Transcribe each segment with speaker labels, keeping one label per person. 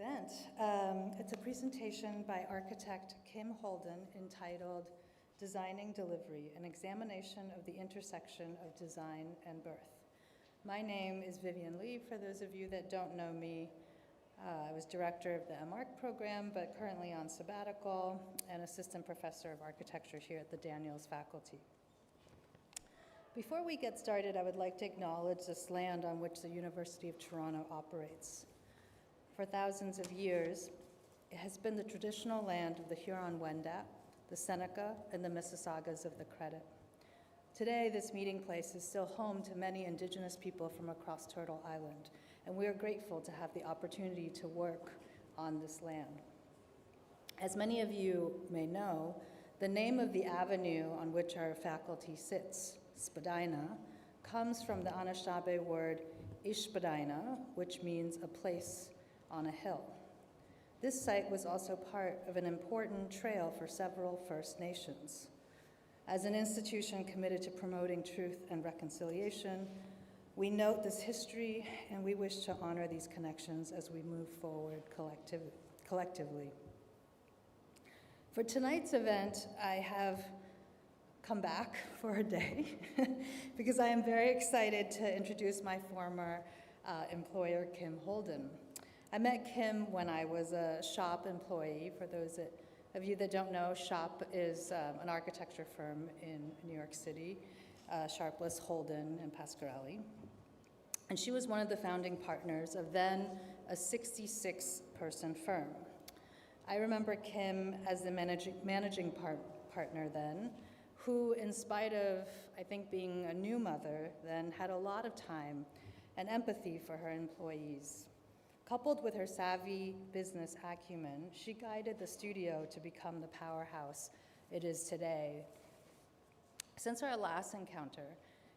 Speaker 1: event. It's a presentation by architect Kim Holden entitled Designing Delivery, an examination of the intersection of design and birth. My name is Vivian Lee, for those of you that don't know me. I was director of the MArch program, but currently on sabbatical and assistant professor of architecture here at the Daniels faculty. Before we get started, I would like to acknowledge this land on which the University of Toronto operates. For thousands of years, it has been the traditional land of the Huron-Wendat, the Seneca, and the Mississaugas of the Credit. Today, this meeting place is still home to many Indigenous people from across Turtle Island, and we are grateful to have the opportunity to work on this land. As many of you may know, the name of the avenue on which our faculty sits, Spadina, comes from the Anishinaabe word Ishpadina, which means a place on a hill. This site was also part of an important trail for several First Nations. As an institution committed to promoting truth and reconciliation, we note this history and we wish to honor these connections as we move forward collectively. For tonight's event, I have come back for a day because I am very excited to introduce my former employer, Kim Holden. I met Kim when I was a SHOP employee. For those of you that don't know, SHOP is an architecture firm in New York City, Sharpless, Holden, and Pasquarelli. And she was one of the founding partners of then a 66-person firm. I remember Kim as the managing partner then, who, in spite of, I think, being a new mother, then had a lot of time and empathy for her employees. Coupled with her savvy business acumen, she guided the studio to become the powerhouse it is today. Since our last encounter,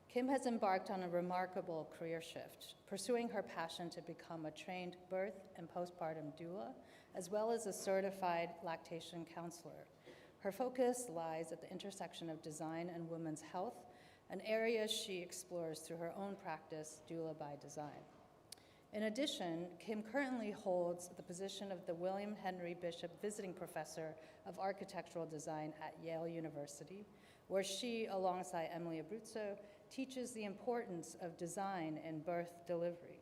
Speaker 1: Kim has embarked on a remarkable career shift, pursuing her passion to become a trained birth and postpartum doula, as well as a certified lactation counselor. Her focus lies at the intersection of design and women's health, an area she explores through her own practice, Doula by Design. In addition, Kim currently holds the position of the William Henry Bishop Visiting Professor of Architectural Design at Yale University, where she, alongside Emily Abruzzo, teaches the importance of design in birth delivery.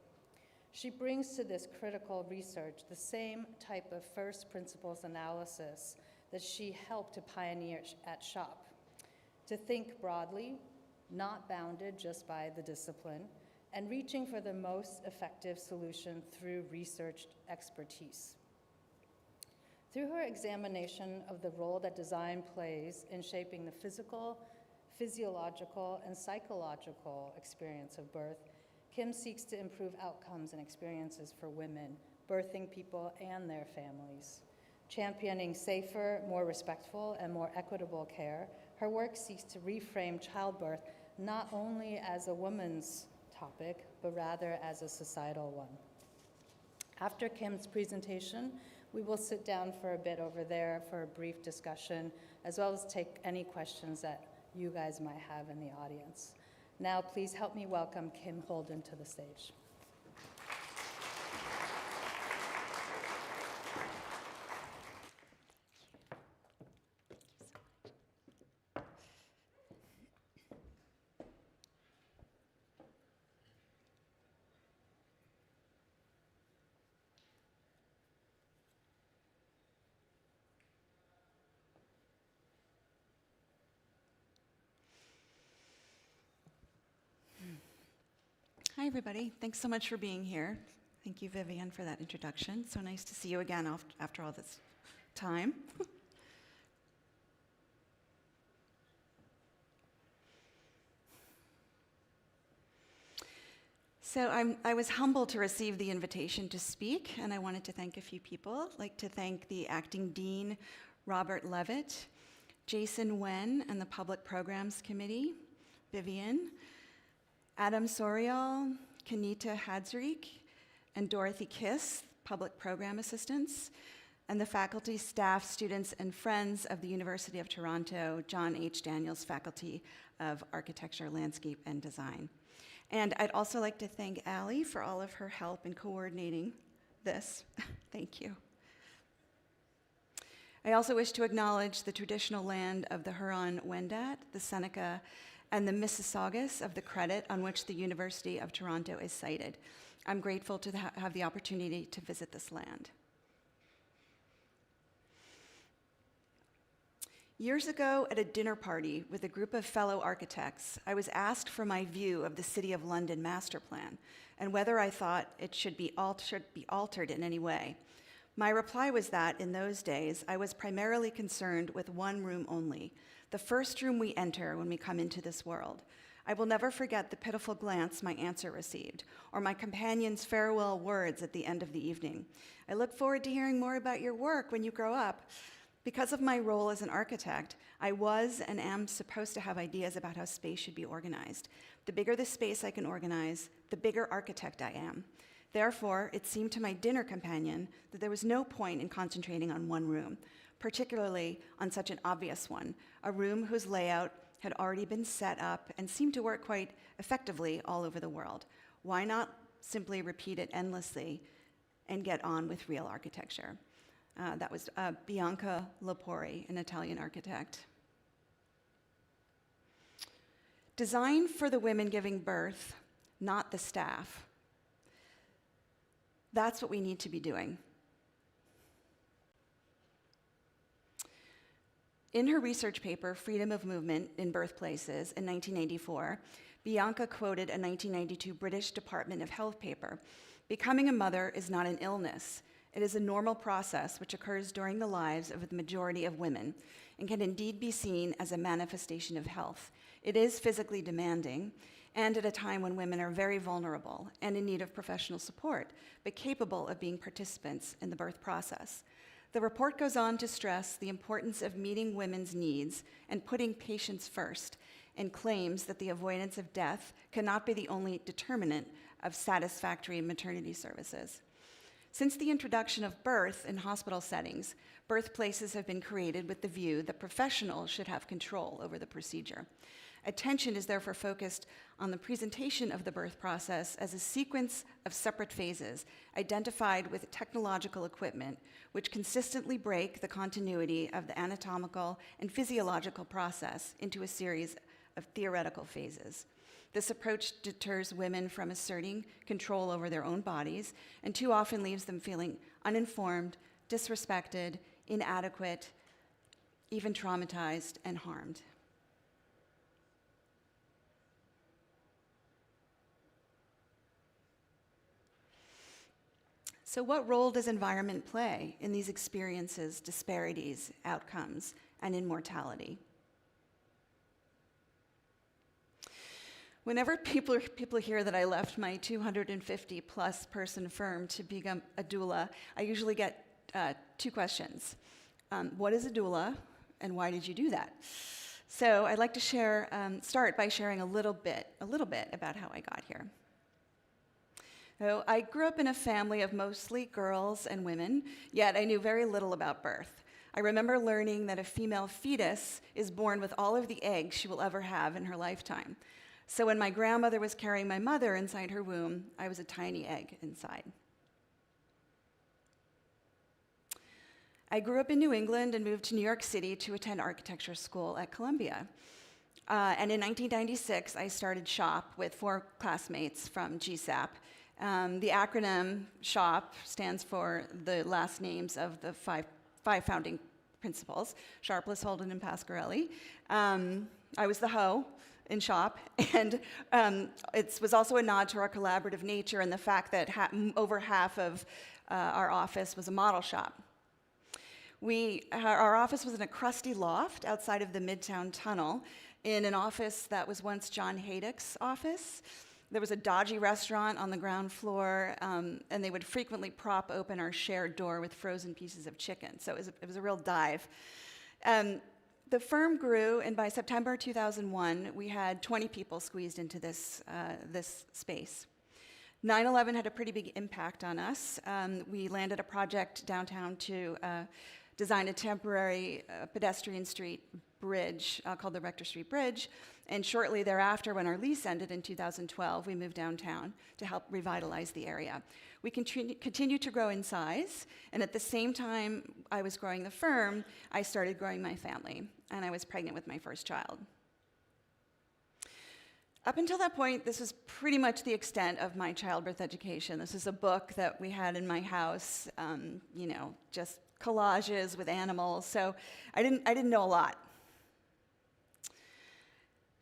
Speaker 1: She brings to this critical research the same type of first principles analysis that she helped to pioneer at SHOP, to think broadly, not bounded just by the discipline, and reaching for the most effective solution through researched expertise. Through her examination of the role that design plays in shaping the physical, physiological, and psychological experience of birth, Kim seeks to improve outcomes and experiences for women, birthing people, and their families. Championing safer, more respectful, and more equitable care, her work seeks to reframe childbirth not only as a woman's topic, but rather as a societal one. After Kim's presentation, we will sit down for a bit over there for a brief discussion, as well as take any questions that you guys might have in the audience. Now, please help me welcome Kim Holden to the stage.
Speaker 2: Hi, everybody. Thanks so much for being here. Thank you, Vivian, for that introduction. So nice to see you again after all this time. So I was humbled to receive the invitation to speak, and I wanted to thank a few people. I'd like to thank the acting dean, Robert Levitt, Jason Wen, and the Public Programs Committee, Vivian, Adam Sorial, Kenita Hadzrik, and Dorothy Kiss, Public Program Assistants, and the faculty, staff, students, and friends of the University of Toronto, John H. Daniels Faculty of Architecture, Landscape, and Design. And I'd also like to thank Allie for all of her help in coordinating this. Thank you. I also wish to acknowledge the traditional land of the Huron-Wendat, the Seneca, and the Mississaugas of the Credit on which the University of Toronto is sited. I'm grateful to have the opportunity to visit this land. Years ago, at a dinner party with a group of fellow architects, I was asked for my view of the City of London master plan and whether I thought it should be altered in any way. My reply was that, in those days, I was primarily concerned with one room only, the first room we enter when we come into this world. I will never forget the pitiful glance my answer received, or my companion's farewell words at the end of the evening. I look forward to hearing more about your work when you grow up. Because of my role as an architect, I was and am supposed to have ideas about how space should be organized. The bigger the space I can organize, the bigger architect I am. Therefore, it seemed to my dinner companion that there was no point in concentrating on one room, particularly on such an obvious one, a room whose layout had already been set up and seemed to work quite effectively all over the world. Why not simply repeat it endlessly and get on with real architecture? That was Bianca Lepori, an Italian architect. Design for the women giving birth, not the staff. That's what we need to be doing. In her research paper, Freedom of Movement in Birthplaces, in 1984, Bianca quoted a 1992 British Department of Health paper. Becoming a mother is not an illness. It is a normal process which occurs during the lives of the majority of women and can indeed be seen as a manifestation of health. It is physically demanding and at a time when women are very vulnerable and in need of professional support, but capable of being participants in the birth process. The report goes on to stress the importance of meeting women's needs and putting patients first, and claims that the avoidance of death cannot be the only determinant of satisfactory maternity services. Since the introduction of birth in hospital settings, birthplaces have been created with the view that professionals should have control over the procedure. Attention is therefore focused on the presentation of the birth process as a sequence of separate phases identified with technological equipment which consistently break the continuity of the anatomical and physiological process into a series of theoretical phases. This approach deters women from asserting control over their own bodies and too often leaves them feeling uninformed, disrespected, inadequate, even traumatized and harmed. So what role does environment play in these experiences, disparities, outcomes, and in mortality? Whenever people hear that I left my 250-plus person firm to become a doula, I usually get two questions. What is a doula, and why did you do that? So I'd like to start by sharing a little bit about how I got here. So I grew up in a family of mostly girls and women, yet I knew very little about birth. I remember learning that a female fetus is born with all of the eggs she will ever have in her lifetime. So when my grandmother was carrying my mother inside her womb, I was a tiny egg inside. I grew up in New England and moved to New York City to attend architecture school at Columbia. And in 1996, I started SHOP with 4 classmates from GSAP. The acronym SHOP stands for the last names of the five founding principals, Sharpless, Holden, and Pasquarelli. I was the hoe in SHOP, and it was also a nod to our collaborative nature and the fact that over half of our office was a model shop. Our office was in a crusty loft outside of the Midtown Tunnel in an office that was once John Haydock's office. There was a dodgy restaurant on the ground floor, and they would frequently prop open our shared door with frozen pieces of chicken. So it was a real dive. The firm grew, and by September 2001, we had 20 people squeezed into this space. 9/11 had a pretty big impact on us. We landed a project downtown to design a temporary pedestrian street bridge called the Rector Street Bridge. And shortly thereafter, when our lease ended in 2012, we moved downtown to help revitalize the area. We continued to grow in size, and at the same time I was growing the firm, I started growing my family, and I was pregnant with my first child. Up until that point, this was pretty much the extent of my childbirth education. This is a book that we had in my house, just collages with animals, so I didn't know a lot.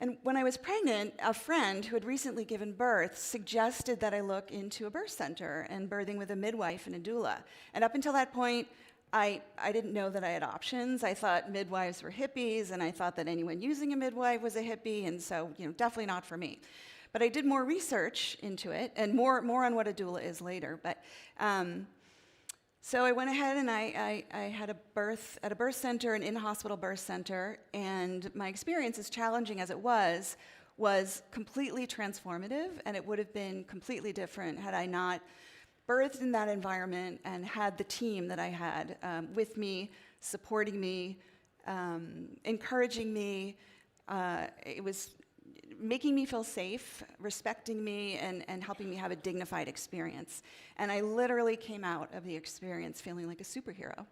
Speaker 2: And when I was pregnant, a friend who had recently given birth suggested that I look into a birth center and birthing with a midwife and a doula. And up until that point, I didn't know that I had options. I thought midwives were hippies, and I thought that anyone using a midwife was a hippie, and so definitely not for me. But I did more research into it, and more on what a doula is later. But so I went ahead and I had a birth at a birth center, an in-hospital birth center, and my experience, as challenging as it was completely transformative, and it would have been completely different had I not birthed in that environment and had the team that I had with me, supporting me, encouraging me. It was making me feel safe, respecting me, and helping me have a dignified experience. And I literally came out of the experience feeling like a superhero.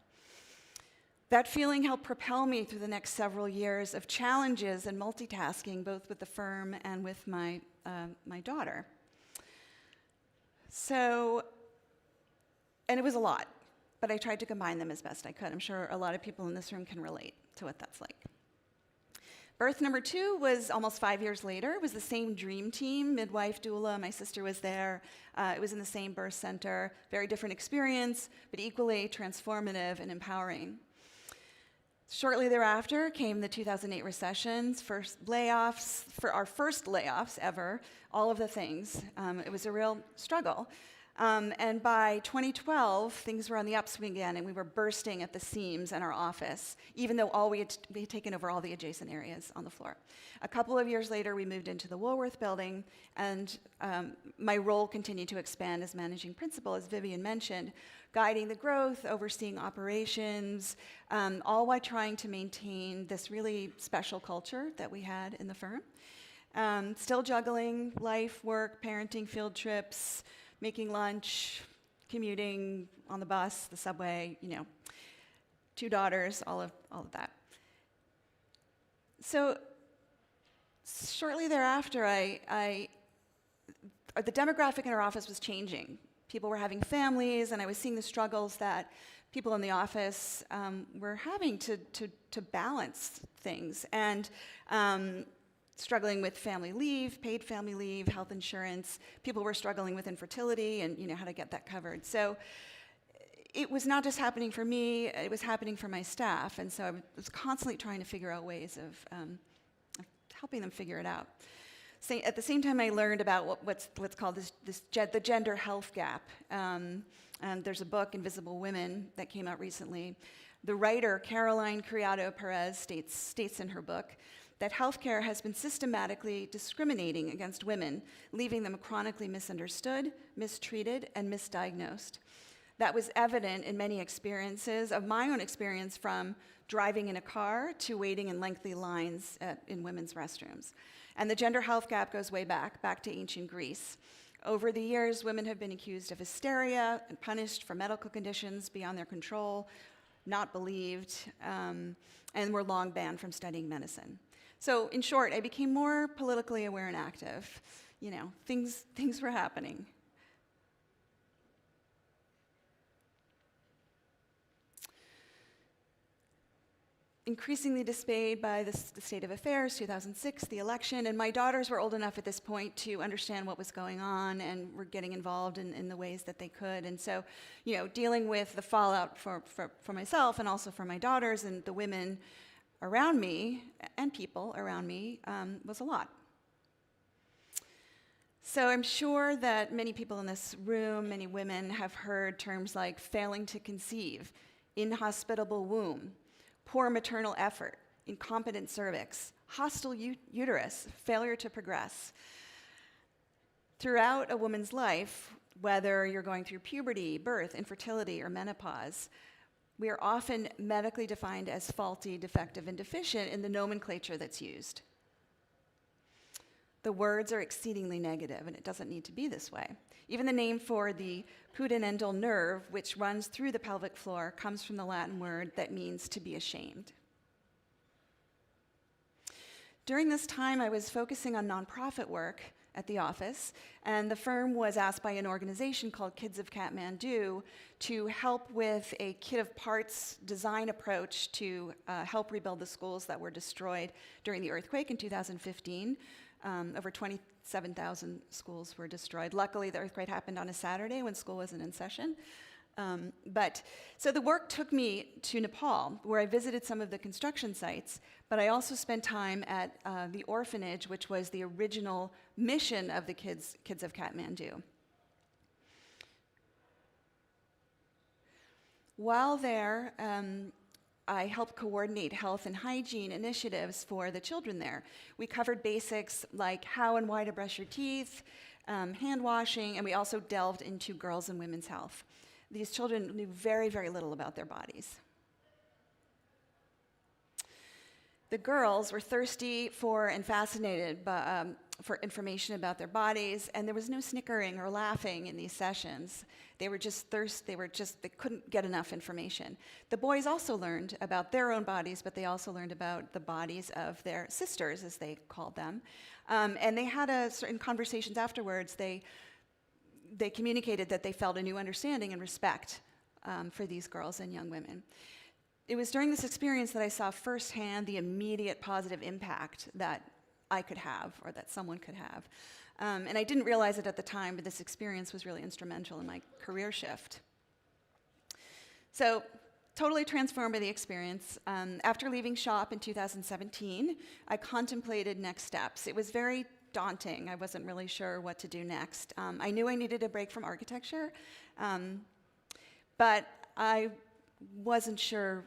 Speaker 2: That feeling helped propel me through the next several years of challenges and multitasking, both with the firm and with my daughter. And it was a lot, but I tried to combine them as best I could. I'm sure a lot of people in this room can relate to what that's like. Birth number 2 was almost 5 years later. It was the same dream team, midwife, doula, my sister was there. It was in the same birth center, very different experience, but equally transformative and empowering. Shortly thereafter came the 2008 recessions, first layoffs, for our first layoffs ever, all of the things. It was a real struggle. And by 2012, things were on the upswing again, and we were bursting at the seams in our office, even though we had taken over all the adjacent areas on the floor. A couple of years later, we moved into the Woolworth building, and my role continued to expand as managing principal, as Vivian mentioned, guiding the growth, overseeing operations, all while trying to maintain this really special culture that we had in the firm. Still juggling life, work, parenting, field trips, making lunch, commuting on the bus, the subway, 2 daughters, all of that. So shortly thereafter, the demographic in our office was changing. People were having families, and I was seeing the struggles that people in the office were having to balance things, and struggling with family leave, paid family leave, health insurance. People were struggling with infertility and how to get that covered. So it was not just happening for me, it was happening for my staff. And so I was constantly trying to figure out ways of helping them figure it out. At the same time, I learned about what's called the gender health gap. And there's a book, Invisible Women, that came out recently. The writer, Caroline Criado Perez, states in her book that healthcare has been systematically discriminating against women, leaving them chronically misunderstood, mistreated, and misdiagnosed. That was evident in many experiences of my own experience, from driving in a car to waiting in lengthy lines in women's restrooms. And the gender health gap goes way back to ancient Greece. Over the years, women have been accused of hysteria and punished for medical conditions beyond their control, not believed, and were long banned from studying medicine. So in short, I became more politically aware and active. Things were happening. Increasingly dismayed by the state of affairs, 2006, the election, and my daughters were old enough at this point to understand what was going on and were getting involved in the ways that they could. And so, dealing with the fallout for myself and also for my daughters and the women around me and people around me was a lot. So I'm sure that many people in this room, many women, have heard terms like failing to conceive, inhospitable womb, poor maternal effort, incompetent cervix, hostile uterus, failure to progress. Throughout a woman's life, whether you're going through puberty, birth, infertility, or menopause, We are often medically defined as faulty, defective, and deficient in the nomenclature that's used. The words are exceedingly negative, and it doesn't need to be this way. Even the name for the pudendal nerve, which runs through the pelvic floor, comes from the Latin word that means to be ashamed. During this time, I was focusing on nonprofit work at the office, and the firm was asked by an organization called Kids of Kathmandu to help with a kit of parts design approach to help rebuild the schools that were destroyed during the earthquake in 2015. Over 27,000 schools were destroyed. Luckily, the earthquake happened on a Saturday when school wasn't in session. So the work took me to Nepal, where I visited some of the construction sites, but I also spent time at the orphanage, which was the original mission of the Kids of Kathmandu. While there, I helped coordinate health and hygiene initiatives for the children there. We covered basics like how and why to brush your teeth, hand washing, and we also delved into girls' and women's health. These children knew very, very little about their bodies. The girls were thirsty for and fascinated for information about their bodies, and there was no snickering or laughing in these sessions. They were just they couldn't get enough information. The boys also learned about their own bodies, but they also learned about the bodies of their sisters, as they called them. And they had certain conversations afterwards. They communicated that they felt a new understanding and respect for these girls and young women. It was during this experience that I saw firsthand the immediate positive impact that I could have, or that someone could have. And I didn't realize it at the time, but this experience was really instrumental in my career shift. So, totally transformed by the experience. After leaving SHOP in 2017, I contemplated next steps. It was very daunting. I wasn't really sure what to do next. I knew I needed a break from architecture, but I wasn't sure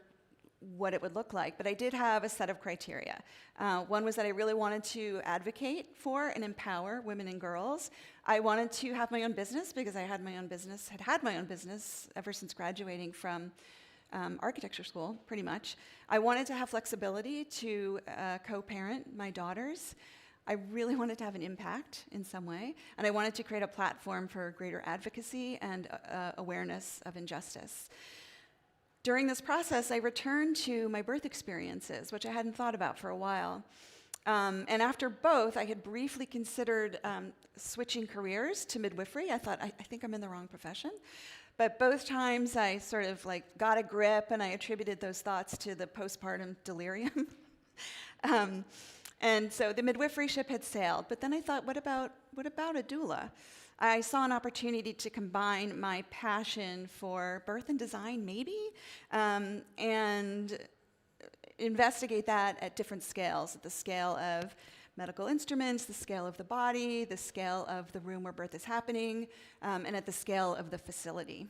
Speaker 2: what it would look like, but I did have a set of criteria. One was that I really wanted to advocate for and empower women and girls. I wanted to have my own business because I had my own business ever since graduating from architecture school, pretty much. I wanted to have flexibility to co-parent my daughters. I really wanted to have an impact in some way, and I wanted to create a platform for greater advocacy and awareness of injustice. During this process, I returned to my birth experiences, which I hadn't thought about for a while. And after both, I had briefly considered switching careers to midwifery. I thought, I think I'm in the wrong profession. But both times I sort of got a grip, and I attributed those thoughts to the postpartum delirium. And so the midwifery ship had sailed. But then I thought, what about a doula? I saw an opportunity to combine my passion for birth and design, maybe, and investigate that at different scales, at the scale of medical instruments, the scale of the body, the scale of the room where birth is happening, and at the scale of the facility.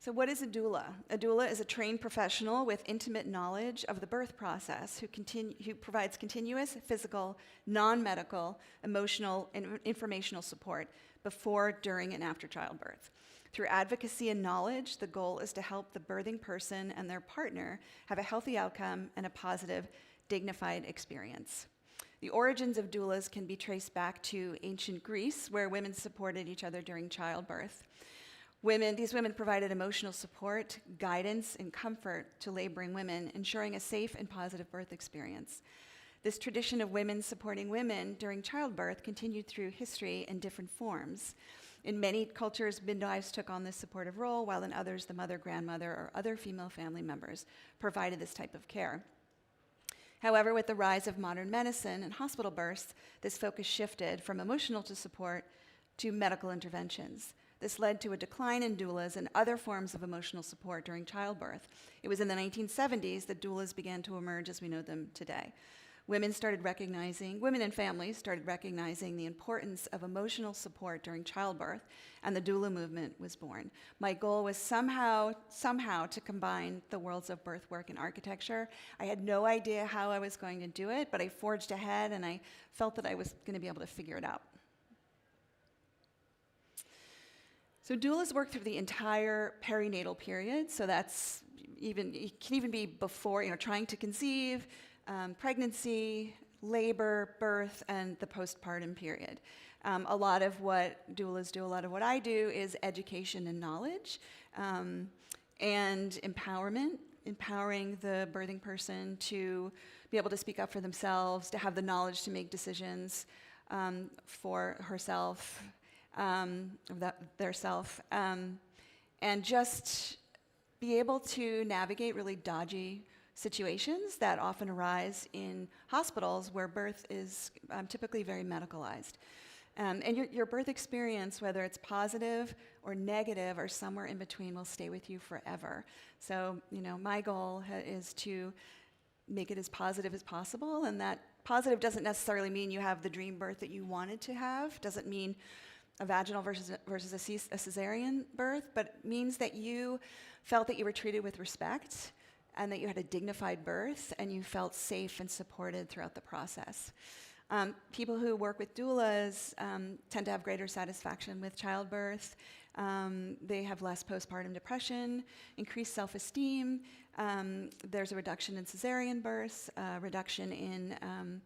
Speaker 2: So what is a doula? A doula is a trained professional with intimate knowledge of the birth process who provides continuous physical, non-medical, emotional, and informational support before, during, and after childbirth. Through advocacy and knowledge, the goal is to help the birthing person and their partner have a healthy outcome and a positive, dignified experience. The origins of doulas can be traced back to ancient Greece, where women supported each other during childbirth. These women provided emotional support, guidance, and comfort to laboring women, ensuring a safe and positive birth experience. This tradition of women supporting women during childbirth continued through history in different forms. In many cultures, midwives took on this supportive role, while in others, the mother, grandmother, or other female family members provided this type of care. However, with the rise of modern medicine and hospital births, this focus shifted from emotional support to medical interventions. This led to a decline in doulas and other forms of emotional support during childbirth. It was in the 1970s that doulas began to emerge as we know them today. Women and families started recognizing the importance of emotional support during childbirth, and the doula movement was born. My goal was somehow to combine the worlds of birth work and architecture. I had no idea how I was going to do it, but I forged ahead, and I felt that I was going to be able to figure it out. So So doulas work through the entire perinatal period. So that's it can even be before, trying to conceive, pregnancy, labor, birth, and the postpartum period. A lot of what doulas do, a lot of what I do is education and knowledge, and empowering the birthing person to be able to speak up for themselves, to have the knowledge to make decisions for herself, their self, and just be able to navigate really dodgy situations that often arise in hospitals where birth is typically very medicalized. And your birth experience, whether it's positive or negative or somewhere in between, will stay with you forever. So, my goal is to make it as positive as possible, and that positive doesn't necessarily mean you have the dream birth that you wanted to have, doesn't mean a vaginal versus a cesarean birth, but means that you felt that you were treated with respect and that you had a dignified birth and you felt safe and supported throughout the process. People who work with doulas tend to have greater satisfaction with childbirth. They have less postpartum depression, increased self-esteem. There's a reduction in cesarean births, reduction in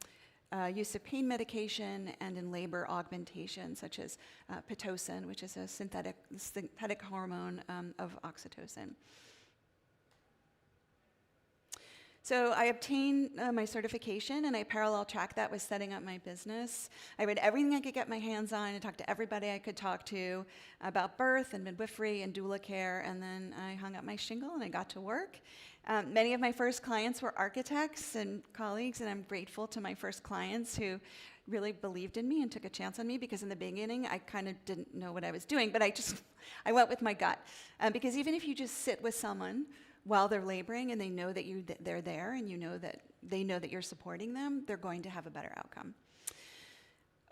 Speaker 2: use of pain medication, and in labor augmentation, such as Pitocin, which is a synthetic hormone of oxytocin. So I obtained my certification, and I parallel tracked that with setting up my business. I read everything I could get my hands on. I talked to everybody I could talk to about birth and midwifery and doula care, and then I hung up my shingle and I got to work. Many of my first clients were architects and colleagues, and I'm grateful to my first clients who really believed in me and took a chance on me, because in the beginning I kind of didn't know what I was doing, but I went with my gut. Because even if you just sit with someone while they're laboring and they know that they're there, and they know that you're supporting them, they're going to have a better outcome.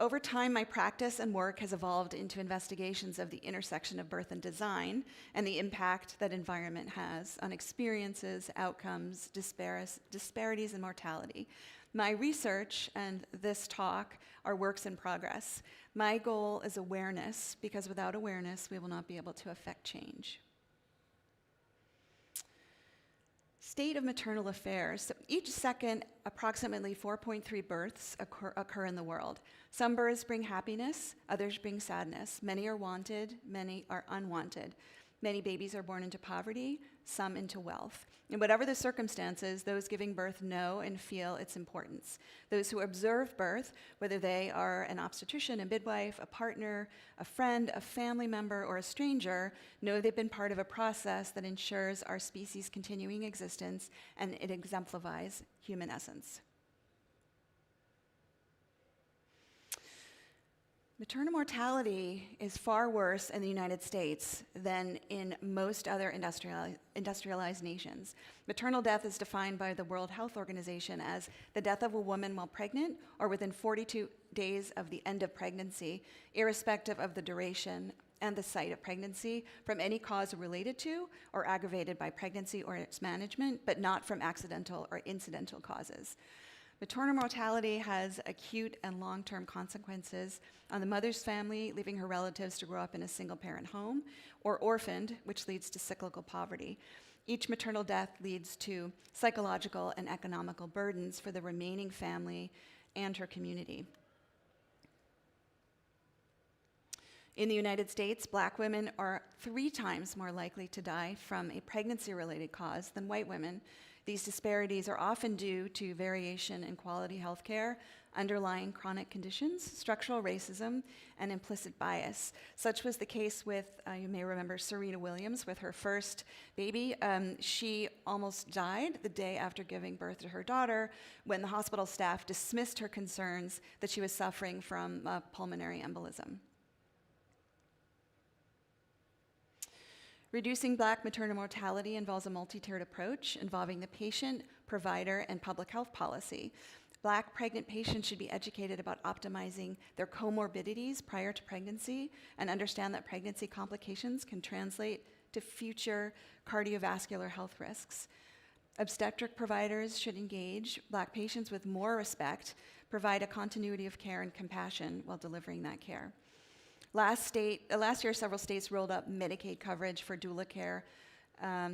Speaker 2: Over time, my practice and work has evolved into investigations of the intersection of birth and design and the impact that environment has on experiences, outcomes, disparities, and mortality. My research and this talk are works in progress. My goal is awareness, because without awareness, we will not be able to affect change. State of maternal affairs. So each second, approximately 4.3 births occur in the world. Some births bring happiness, others bring sadness. Many are wanted, many are unwanted. Many babies are born into poverty, some into wealth. And whatever the circumstances, those giving birth know and feel its importance. Those who observe birth, whether they are an obstetrician, a midwife, a partner, a friend, a family member, or a stranger, know they've been part of a process that ensures our species' continuing existence, and it exemplifies human essence. Maternal mortality is far worse in the United States than in most other industrialized nations. Maternal death is defined by the World Health Organization as the death of a woman while pregnant or within 42 days of the end of pregnancy, irrespective of the duration and the site of pregnancy, from any cause related to or aggravated by pregnancy or its management, but not from accidental or incidental causes. Maternal mortality has acute and long-term consequences on the mother's family, leaving her relatives to grow up in a single-parent home, or orphaned, which leads to cyclical poverty. Each maternal death leads to psychological and economical burdens for the remaining family and her community. In the United States, Black women are 3 times more likely to die from a pregnancy-related cause than white women. These disparities are often due to variation in quality health care, underlying chronic conditions, structural racism, and implicit bias. Such was the case with, you may remember, Serena Williams with her first baby. She almost died the day after giving birth to her daughter when the hospital staff dismissed her concerns that she was suffering from pulmonary embolism. Reducing Black maternal mortality involves a multi-tiered approach involving the patient, provider, and public health policy. Black pregnant patients should be educated about optimizing their comorbidities prior to pregnancy and understand that pregnancy complications can translate to future cardiovascular health risks. Obstetric providers should engage Black patients with more respect, provide a continuity of care and compassion while delivering that care. Last year, several states rolled up Medicaid coverage for doula care,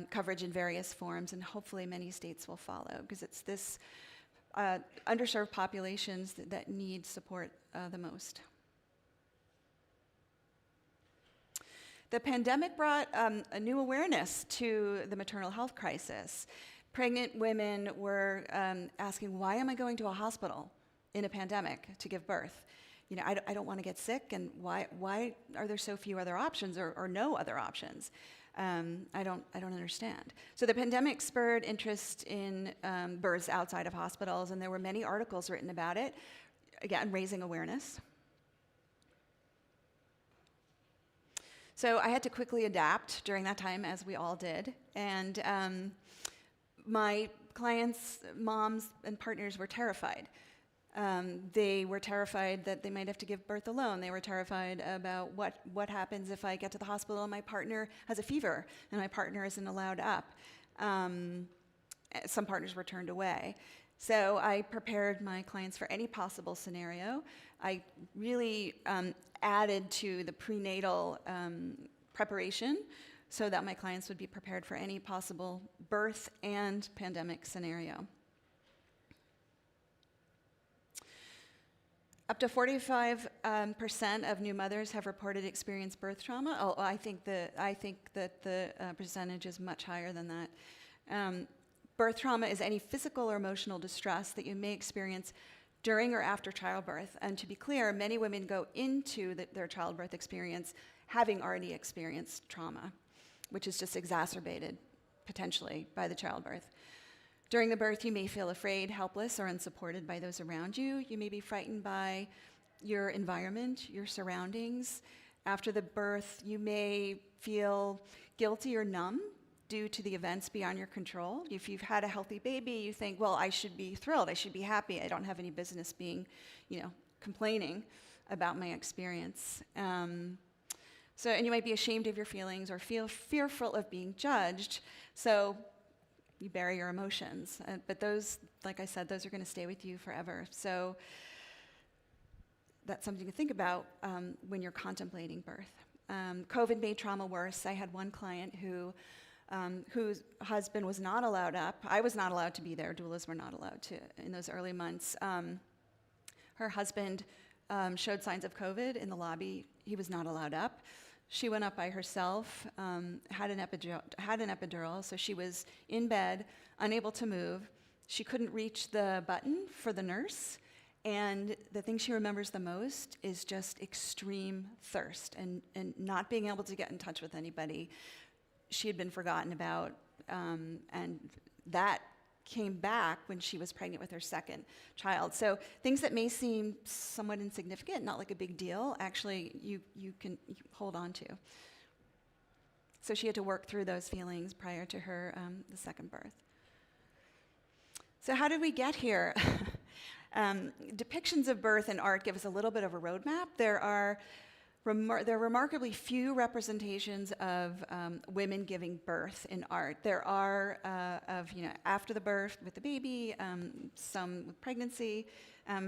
Speaker 2: coverage in various forms, and hopefully many states will follow, because it's this underserved populations that need support the most. The pandemic brought a new awareness to the maternal health crisis. Pregnant women were asking, why am I going to a hospital in a pandemic to give birth? You know, I don't want to get sick, and why are there so few other options or no other options? I don't understand. So the pandemic spurred interest in births outside of hospitals, and there were many articles written about it, again, raising awareness. So I had to quickly adapt during that time, as we all did, and my clients' moms and partners were terrified. They were terrified that they might have to give birth alone. They were terrified about what happens if I get to the hospital and my partner has a fever and my partner isn't allowed up. Some partners were turned away. So I prepared my clients for any possible scenario. I really added to the prenatal preparation so that my clients would be prepared for any possible birth and pandemic scenario. Up to 45% of new mothers have reported experienced birth trauma. Oh, I think that the percentage is much higher than that. Birth trauma is any physical or emotional distress that you may experience during or after childbirth. And to be clear, many women go into their childbirth experience having already experienced trauma, which is just exacerbated, potentially, by the childbirth. During the birth, you may feel afraid, helpless, or unsupported by those around you. You may be frightened by your environment, your surroundings. After the birth, you may feel guilty or numb due to the events beyond your control. If you've had a healthy baby, you think, well, I should be thrilled, I should be happy, I don't have any business being, complaining about my experience. And you might be ashamed of your feelings or feel fearful of being judged. So you bury your emotions. But those, like I said, those are going to stay with you forever. So that's something to think about when you're contemplating birth. COVID made trauma worse. I had one client whose husband was not allowed up. I was not allowed to be there. Doulas were not allowed to in those early months. Her husband showed signs of COVID in the lobby. He was not allowed up. She went up by herself, had an epidural, so she was in bed, unable to move. She couldn't reach the button for the nurse, and the thing she remembers the most is just extreme thirst and not being able to get in touch with anybody. She had been forgotten about, and that came back when she was pregnant with her second child. So things that may seem somewhat insignificant, not like a big deal, actually you can hold on to. So she had to work through those feelings prior to her the second birth. So how did we get here? Depictions of birth in art give us a little bit of a roadmap. There are remarkably few representations of women giving birth in art. There are after the birth with the baby, some with pregnancy,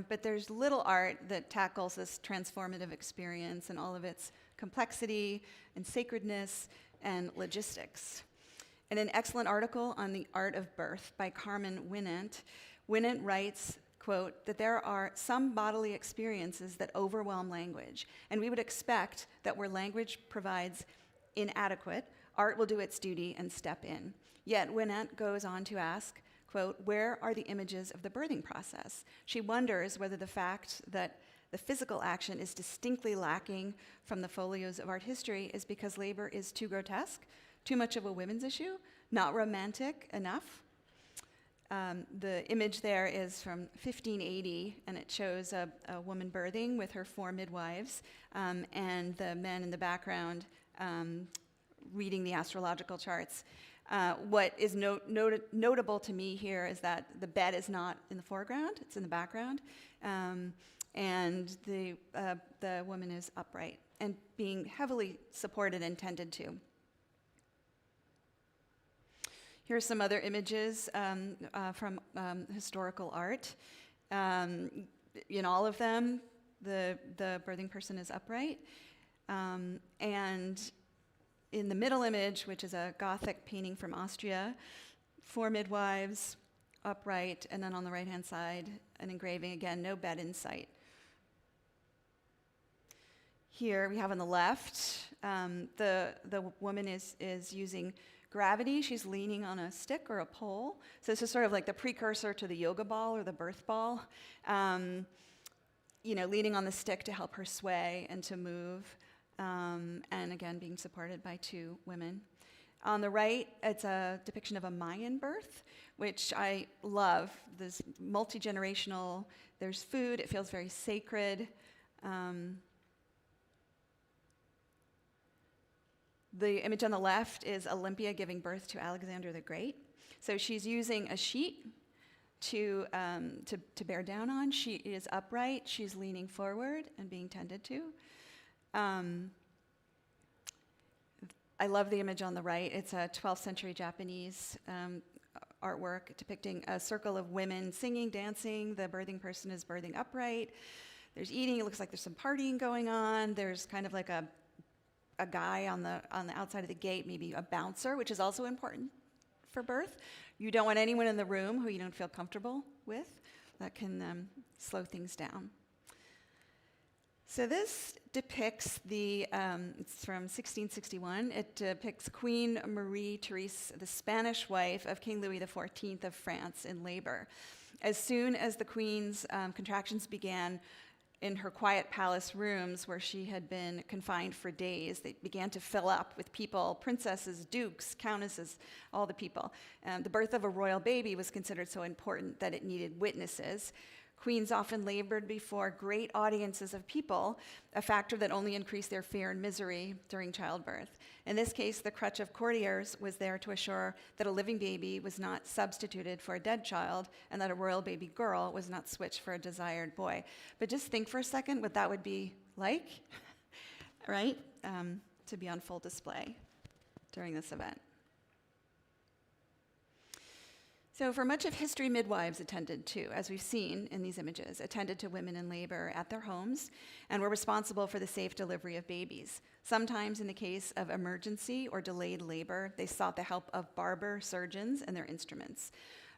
Speaker 2: but there's little art that tackles this transformative experience and all of its complexity and sacredness and logistics. In an excellent article on the art of birth by Carmen Winant writes, quote, that there are some bodily experiences that overwhelm language, and we would expect that where language provides inadequate, art will do its duty and step in. Yet Winant goes on to ask, quote, where are the images of the birthing process? She wonders whether the fact that the physical action is distinctly lacking from the folios of art history is because labor is too grotesque, too much of a women's issue, not romantic enough. The image there is from 1580, and it shows a woman birthing with her 4 midwives, and the men in the background reading the astrological charts. What is notable to me here is that the bed is not in the foreground, it's in the background, and the woman is upright and being heavily supported and tended to. Here's some other images from historical art. In all of them, the birthing person is upright. And in the middle image, which is a Gothic painting from Austria, 4 midwives, upright, and then on the right-hand side, an engraving, again, no bed in sight. Here we have on the left, the woman is using gravity. She's leaning on a stick or a pole. So this is sort of like the precursor to the yoga ball or the birth ball. Leaning on the stick to help her sway and to move. And again, being supported by 2 women. On the right, it's a depiction of a Mayan birth, which I love. There's multi-generational, there's food, it feels very sacred. The image on the left is Olympia giving birth to Alexander the Great. So she's using a sheet to bear down on. She is upright, she's leaning forward and being tended to. I love the image on the right. It's a 12th century Japanese artwork depicting a circle of women singing, dancing. The birthing person is birthing upright. There's eating. It looks like there's some partying going on. There's kind of like a guy on the outside of the gate, maybe a bouncer, which is also important for birth. You don't want anyone in the room who you don't feel comfortable with. That can slow things down. So this depicts it's from 1661. It depicts Queen Marie Therese, the Spanish wife of King Louis XIV of France, in labor. As soon as the queen's contractions began in her quiet palace rooms where she had been confined for days, they began to fill up with people, princesses, dukes, countesses, all the people. The birth of a royal baby was considered so important that it needed witnesses. Queens often labored before great audiences of people, a factor that only increased their fear and misery during childbirth. In this case, the crutch of courtiers was there to assure that a living baby was not substituted for a dead child and that a royal baby girl was not switched for a desired boy. But just think for a second what that would be like, right, to be on full display during this event. So for much of history, midwives attended to, as we've seen in these images, attended to women in labor at their homes and were responsible for the safe delivery of babies. Sometimes in the case of emergency or delayed labor, they sought the help of barber surgeons and their instruments.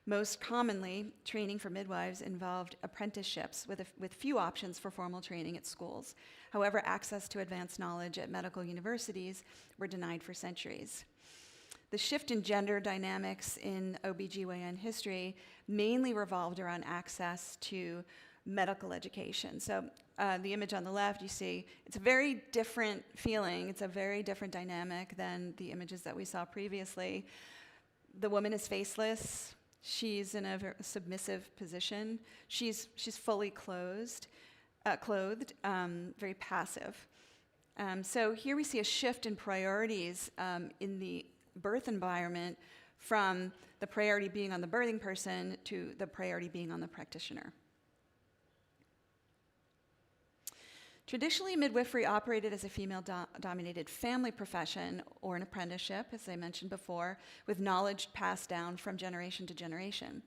Speaker 2: Most commonly, training for midwives involved apprenticeships with few options for formal training at schools. However, access to advanced knowledge at medical universities were denied for centuries. The shift in gender dynamics in OBGYN history mainly revolved around access to medical education. So the image on the left, you see, it's a very different feeling. It's a very different dynamic than the images that we saw previously. The woman is faceless. She's in a very submissive position. She's fully clothed, very passive. So here we see a shift in priorities in the birth environment from the priority being on the birthing person to the priority being on the practitioner. Traditionally, midwifery operated as a female-dominated family profession or an apprenticeship, as I mentioned before, with knowledge passed down from generation to generation.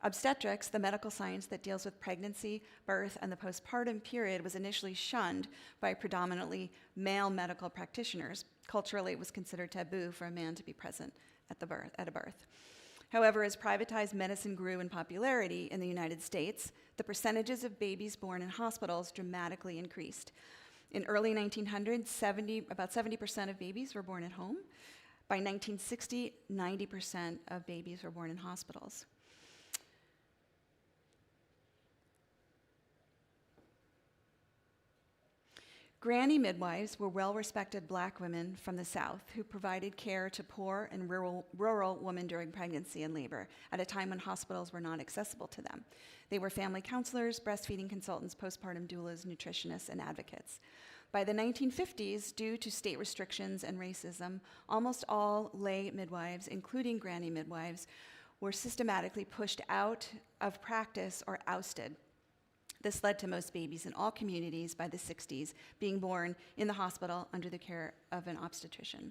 Speaker 2: Obstetrics, the medical science that deals with pregnancy, birth, and the postpartum period, was initially shunned by predominantly male medical practitioners. Culturally, it was considered taboo for a man to be present at a birth. However, as privatized medicine grew in popularity in the United States, the percentages of babies born in hospitals dramatically increased. In early 1900s, about 70% of babies were born at home. By 1960, 90% of babies were born in hospitals. Granny midwives were well-respected Black women from the South who provided care to poor and rural women during pregnancy and labor at a time when hospitals were not accessible to them. They were family counselors, breastfeeding consultants, postpartum doulas, nutritionists, and advocates. By the 1950s, due to state restrictions and racism, almost all lay midwives, including granny midwives, were systematically pushed out of practice or ousted. This led to most babies in all communities by the 60s being born in the hospital under the care of an obstetrician.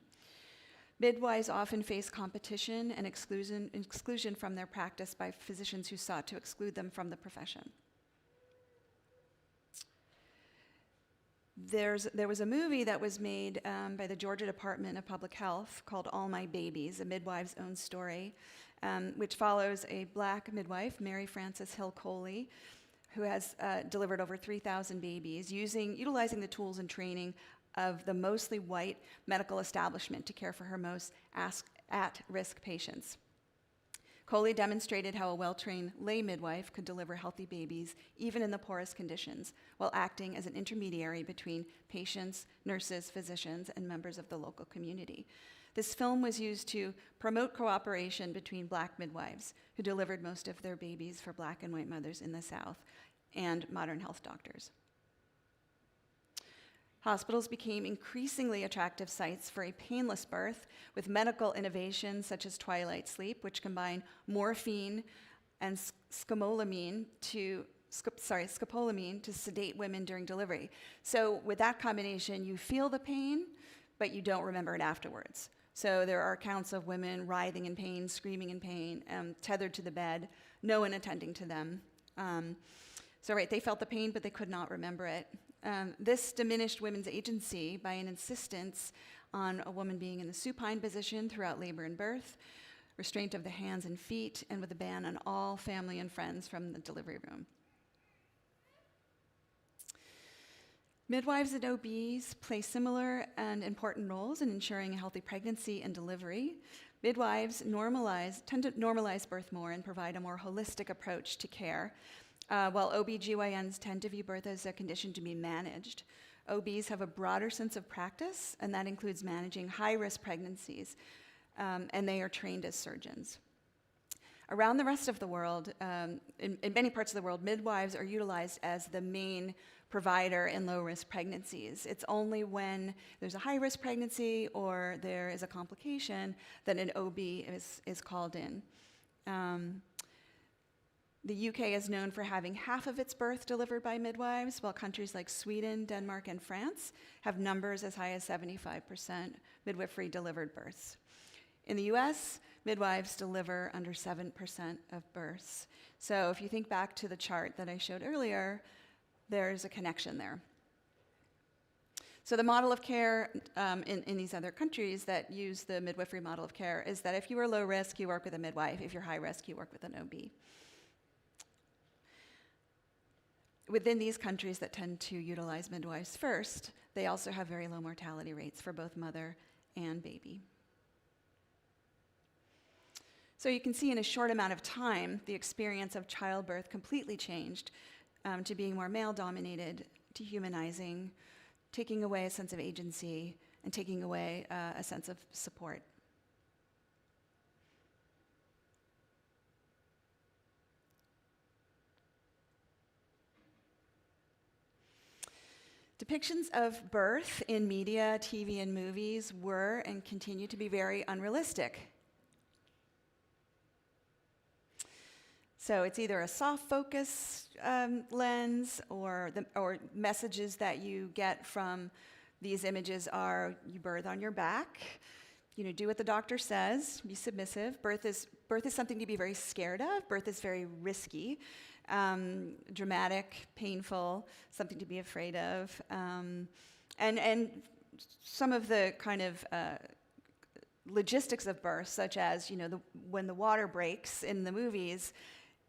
Speaker 2: Midwives often face competition and exclusion from their practice by physicians who sought to exclude them from the profession. There was a movie that was made by the Georgia Department of Public Health called All My Babies, a midwife's own story, which follows a black midwife, Mary Frances Hill Coley, who has delivered over 3,000 babies, utilizing the tools and training of the mostly white medical establishment to care for her most at-risk patients. Coley demonstrated how a well-trained lay midwife could deliver healthy babies, even in the poorest conditions, while acting as an intermediary between patients, nurses, physicians, and members of the local community. This film was used to promote cooperation between black midwives, who delivered most of their babies for black and white mothers in the South, and modern health doctors. Hospitals became increasingly attractive sites for a painless birth, with medical innovations such as twilight sleep, which combine morphine and scopolamine to sedate women during delivery. So with that combination, you feel the pain, but you don't remember it afterwards. So there are accounts of women writhing in pain, screaming in pain, tethered to the bed, no one attending to them. They felt the pain, but they could not remember it. This diminished women's agency by an insistence on a woman being in the supine position throughout labor and birth, restraint of the hands and feet, and with a ban on all family and friends from the delivery room. Midwives and OBs play similar and important roles in ensuring a healthy pregnancy and delivery. Midwives tend to normalize birth more and provide a more holistic approach to care, while OBGYNs tend to view birth as a condition to be managed. OBs have a broader sense of practice, and that includes managing high-risk pregnancies, and they are trained as surgeons. Around the rest of the world, in many parts of the world, midwives are utilized as the main provider in low-risk pregnancies. It's only when there's a high-risk pregnancy or there is a complication that an OB is called in. The UK is known for having half of its birth delivered by midwives, while countries like Sweden, Denmark, and France have numbers as high as 75% midwifery delivered births. In the US, midwives deliver under 7% of births. So if you think back to the chart that I showed earlier, there's a connection there. So the model of care in these other countries that use the midwifery model of care is that if you are low risk, you work with a midwife. If you're high risk, you work with an OB. Within these countries that tend to utilize midwives first, they also have very low mortality rates for both mother and baby. So you can see in a short amount of time, the experience of childbirth completely changed to being more male-dominated, dehumanizing, taking away a sense of agency, and taking away a sense of support. Depictions of birth in media, TV, and movies were and continue to be very unrealistic. So it's either a soft focus lens or messages that you get from these images are you birth on your back, do what the doctor says, be submissive. Birth is something to be very scared of. Birth is very risky. Dramatic, painful, something to be afraid of. And some of the kind of logistics of birth, such as, when the water breaks in the movies,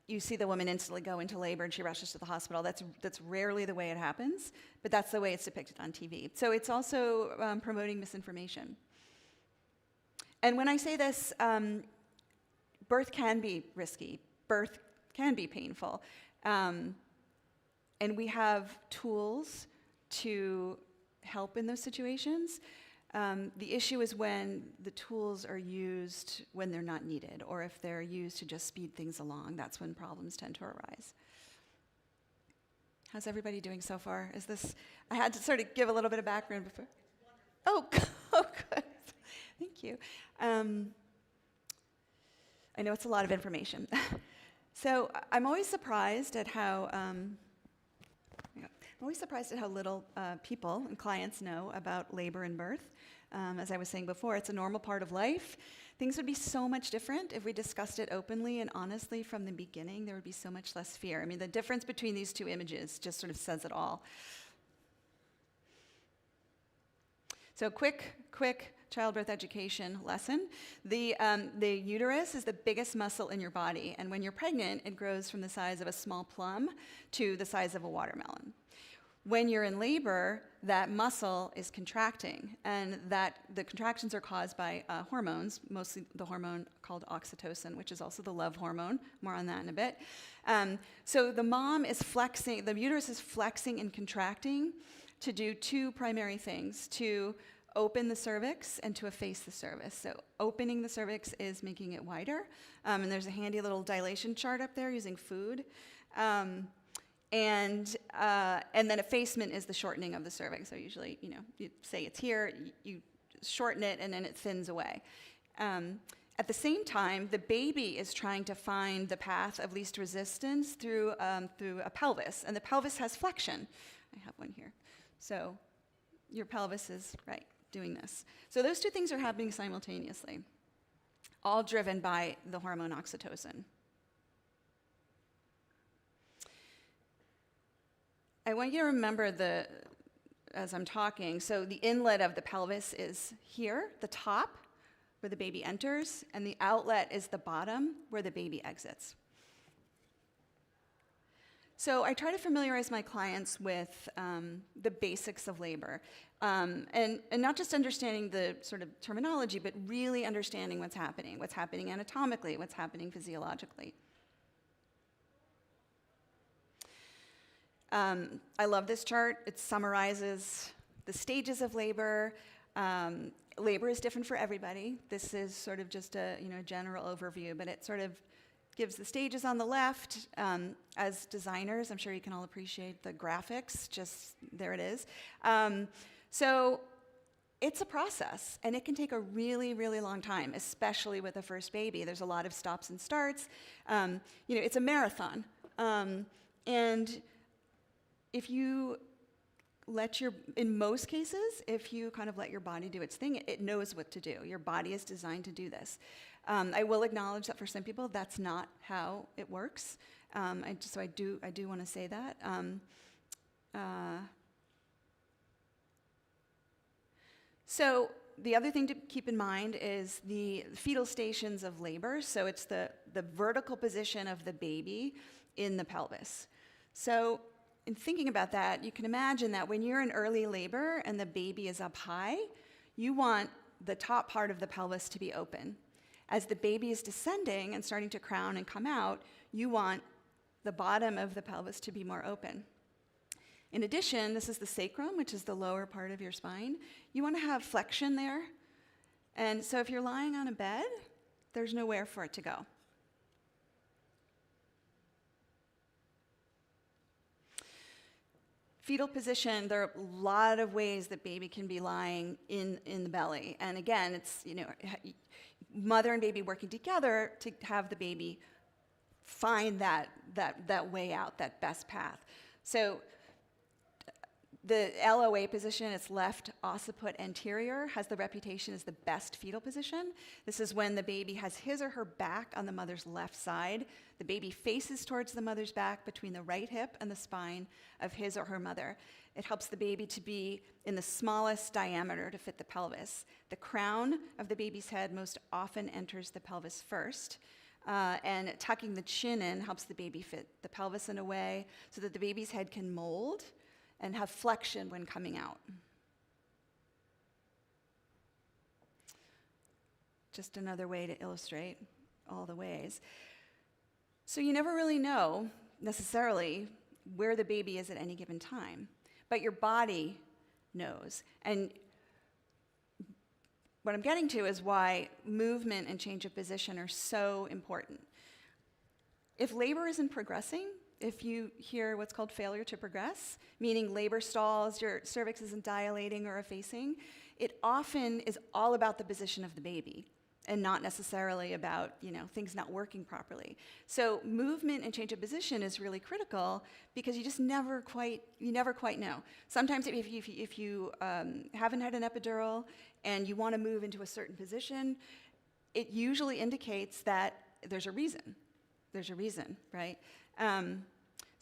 Speaker 2: you see the woman instantly go into labor and she rushes to the hospital. That's rarely the way it happens, but that's the way it's depicted on TV. So it's also promoting misinformation. And when I say this, birth can be risky. Birth can be painful. And we have tools to help in those situations. The issue is when the tools are used when they're not needed, or if they're used to just speed things along. That's when problems tend to arise. How's everybody doing so far? I had to sort of give a little bit of background before. Oh, good. Thank you. I know it's a lot of information. So I'm always surprised at how little people and clients know about labor and birth. As I was saying before, it's a normal part of life. Things would be so much different if we discussed it openly and honestly from the beginning. There would be so much less fear. I mean, the difference between these two images just sort of says it all. So quick childbirth education lesson. The uterus is the biggest muscle in your body, and when you're pregnant, it grows from the size of a small plum to the size of a watermelon. When you're in labor, that muscle is contracting, and the contractions are caused by hormones, mostly the hormone called oxytocin, which is also the love hormone. More on that in a bit. So the mom is flexing, the uterus is flexing and contracting to do two primary things: to open the cervix and to efface the cervix. So opening the cervix is making it wider, and there's a handy little dilation chart up there using food. And then effacement is the shortening of the cervix. So usually, you say it's here, you shorten it, and then it thins away. At the same time, the baby is trying to find the path of least resistance through a pelvis, and the pelvis has flexion. I have one here. So your pelvis is, doing this. So those two things are happening simultaneously, all driven by the hormone oxytocin. I want you to remember as I'm talking, so the inlet of the pelvis is here, the top, where the baby enters, and the outlet is the bottom, where the baby exits. So I try to familiarize my clients with the basics of labor, and not just understanding the sort of terminology, but really understanding what's happening anatomically, what's happening physiologically. I love this chart. It summarizes the stages of labor. Labor is different for everybody. This is sort of just a general overview, but it sort of gives the stages on the left. As designers, I'm sure you can all appreciate the graphics. Just there it is. So it's a process, and it can take a really, really long time, especially with a first baby. There's a lot of stops and starts. It's a marathon, and if you in most cases, if you kind of let your body do its thing, it knows what to do. Your body is designed to do this. I will acknowledge that for some people, that's not how it works. I do want to say that. So the other thing to keep in mind is the fetal stations of labor. So it's the vertical position of the baby in the pelvis. So in thinking about that, you can imagine that when you're in early labor and the baby is up high, you want the top part of the pelvis to be open. As the baby is descending and starting to crown and come out, you want the bottom of the pelvis to be more open. In addition, this is the sacrum, which is the lower part of your spine. You want to have flexion there. And so if you're lying on a bed, there's nowhere for it to go. Fetal position, there are a lot of ways that baby can be lying in the belly. And again, it's, mother and baby working together to have the baby find that way out, that best path. So the LOA position, its left occiput anterior, has the reputation as the best fetal position. This is when the baby has his or her back on the mother's left side. The baby faces towards the mother's back between the right hip and the spine of his or her mother. It helps the baby to be in the smallest diameter to fit the pelvis. The crown of the baby's head most often enters the pelvis first. And tucking the chin in helps the baby fit the pelvis in a way so that the baby's head can mold and have flexion when coming out. Just another way to illustrate all the ways. So you never really know necessarily where the baby is at any given time, but your body knows. And what I'm getting to is why movement and change of position are so important. If labor isn't progressing, if you hear what's called failure to progress, meaning labor stalls, your cervix isn't dilating or effacing, it often is all about the position of the baby and not necessarily about, things not working properly. So movement and change of position is really critical because you just never quite know. Sometimes if you haven't had an epidural and you want to move into a certain position, it usually indicates that there's a reason, right?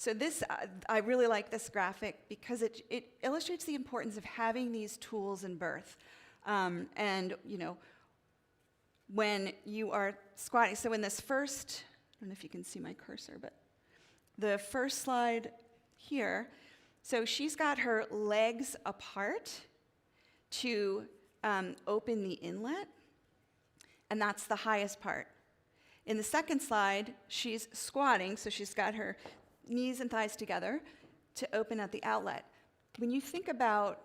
Speaker 2: So this, I really like this graphic because it illustrates the importance of having these tools in birth. And, you know, when you are squatting, so in this first, I don't know if you can see my cursor, but the first slide here, so she's got her legs apart to open the inlet, and that's the highest part. In the second slide, she's squatting, so she's got her knees and thighs together to open at the outlet. When you think about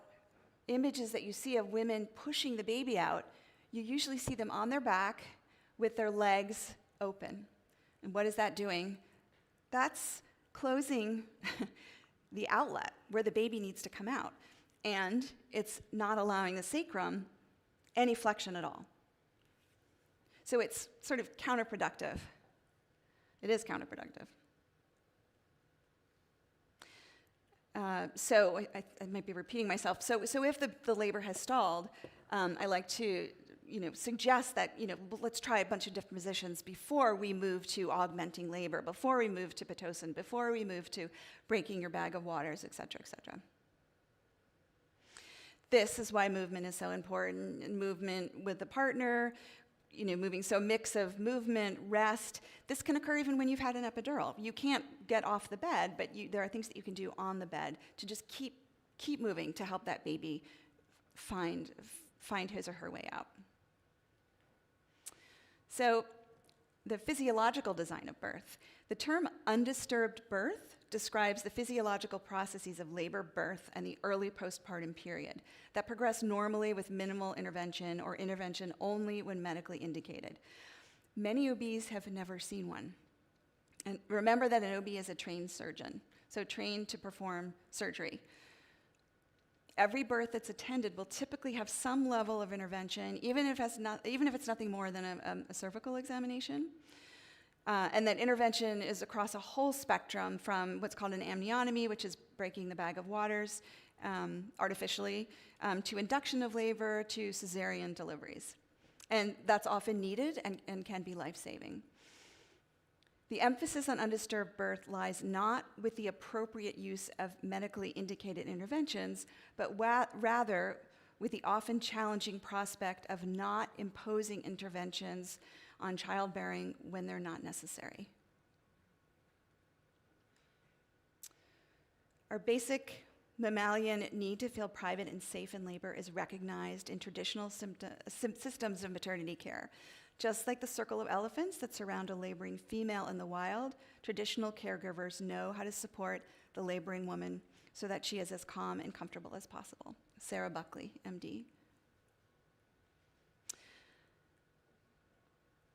Speaker 2: images that you see of women pushing the baby out, you usually see them on their back with their legs open. And what is that doing? That's closing the outlet where the baby needs to come out. And it's not allowing the sacrum any flexion at all. So it's sort of counterproductive. It is counterproductive. So I might be repeating myself. So if the labor has stalled, I like to suggest that let's try a bunch of different positions before we move to augmenting labor, before we move to Pitocin, before we move to breaking your bag of waters, et cetera, et cetera. This is why movement is so important, and movement with the partner, moving, so mix of movement, rest. This can occur even when you've had an epidural. You can't get off the bed, but there are things that you can do on the bed to just keep moving to help that baby find his or her way out. So the physiological design of birth. The term undisturbed birth describes the physiological processes of labor, birth, and the early postpartum period that progress normally with minimal intervention or intervention only when medically indicated. Many OBs have never seen one. And remember that an OB is a trained surgeon, so trained to perform surgery. Every birth that's attended will typically have some level of intervention, even if it's nothing more than a cervical examination. And that intervention is across a whole spectrum from what's called an amniotomy, which is breaking the bag of waters artificially, to induction of labor, to cesarean deliveries. And that's often needed and can be life-saving. The emphasis on undisturbed birth lies not with the appropriate use of medically indicated interventions, but rather with the often challenging prospect of not imposing interventions on childbearing when they're not necessary. Our basic mammalian need to feel private and safe in labor is recognized in traditional systems of maternity care. Just like the circle of elephants that surround a laboring female in the wild, traditional caregivers know how to support the laboring woman so that she is as calm and comfortable as possible. Sarah Buckley, MD.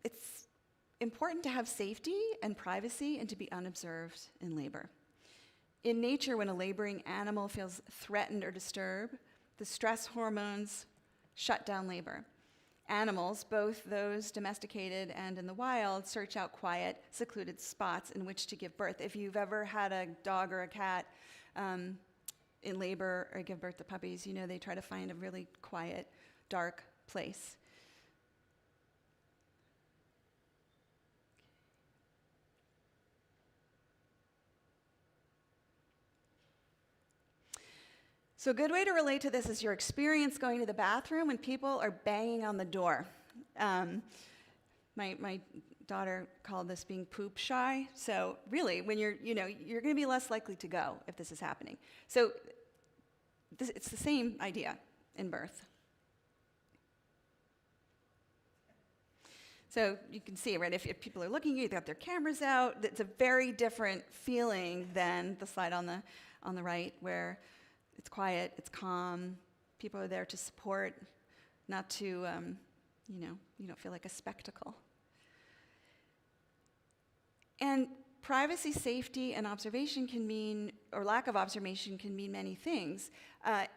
Speaker 2: It's important to have safety and privacy and to be unobserved in labor. In nature, when a laboring animal feels threatened or disturbed, the stress hormones shut down labor. Animals, both those domesticated and in the wild, search out quiet, secluded spots in which to give birth. If you've ever had a dog or a cat in labor or give birth to puppies, they try to find a really quiet, dark place. So a good way to relate to this is your experience going to the bathroom when people are banging on the door. My daughter called this being poop shy. So really, when you're going to be less likely to go if this is happening. So it's the same idea in birth. So you can see, right, if people are looking at you, they got their cameras out, it's a very different feeling than the slide on the right, where it's quiet, it's calm, people are there to support, not to, you don't feel like a spectacle. And privacy, safety, and observation can mean, or lack of observation can mean many things.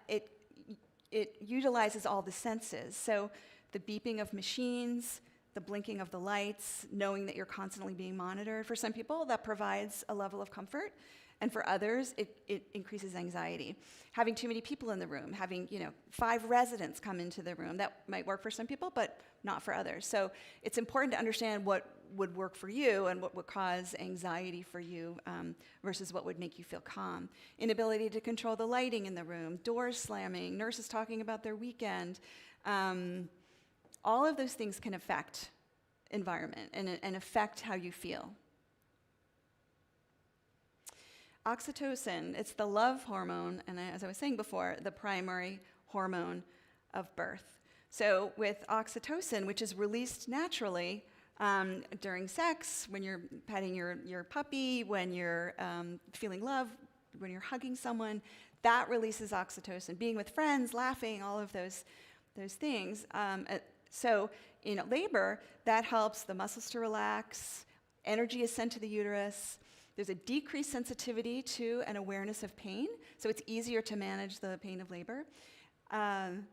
Speaker 2: It utilizes all the senses. So the beeping of machines, the blinking of the lights, knowing that you're constantly being monitored. For some people, that provides a level of comfort. And for others, it increases anxiety. Having too many people in the room, having 5 residents come into the room, that might work for some people, but not for others. So it's important to understand what would work for you and what would cause anxiety for you versus what would make you feel calm. Inability to control the lighting in the room, doors slamming, nurses talking about their weekend. All of those things can affect environment and affect how you feel. Oxytocin, it's the love hormone, and as I was saying before, the primary hormone of birth. So with oxytocin, which is released naturally during sex, when you're petting your puppy, when you're feeling love, when you're hugging someone, that releases oxytocin. Being with friends, laughing, all of those things. So in labor, that helps the muscles to relax, energy is sent to the uterus. There's a decreased sensitivity to and awareness of pain, so it's easier to manage the pain of labor. And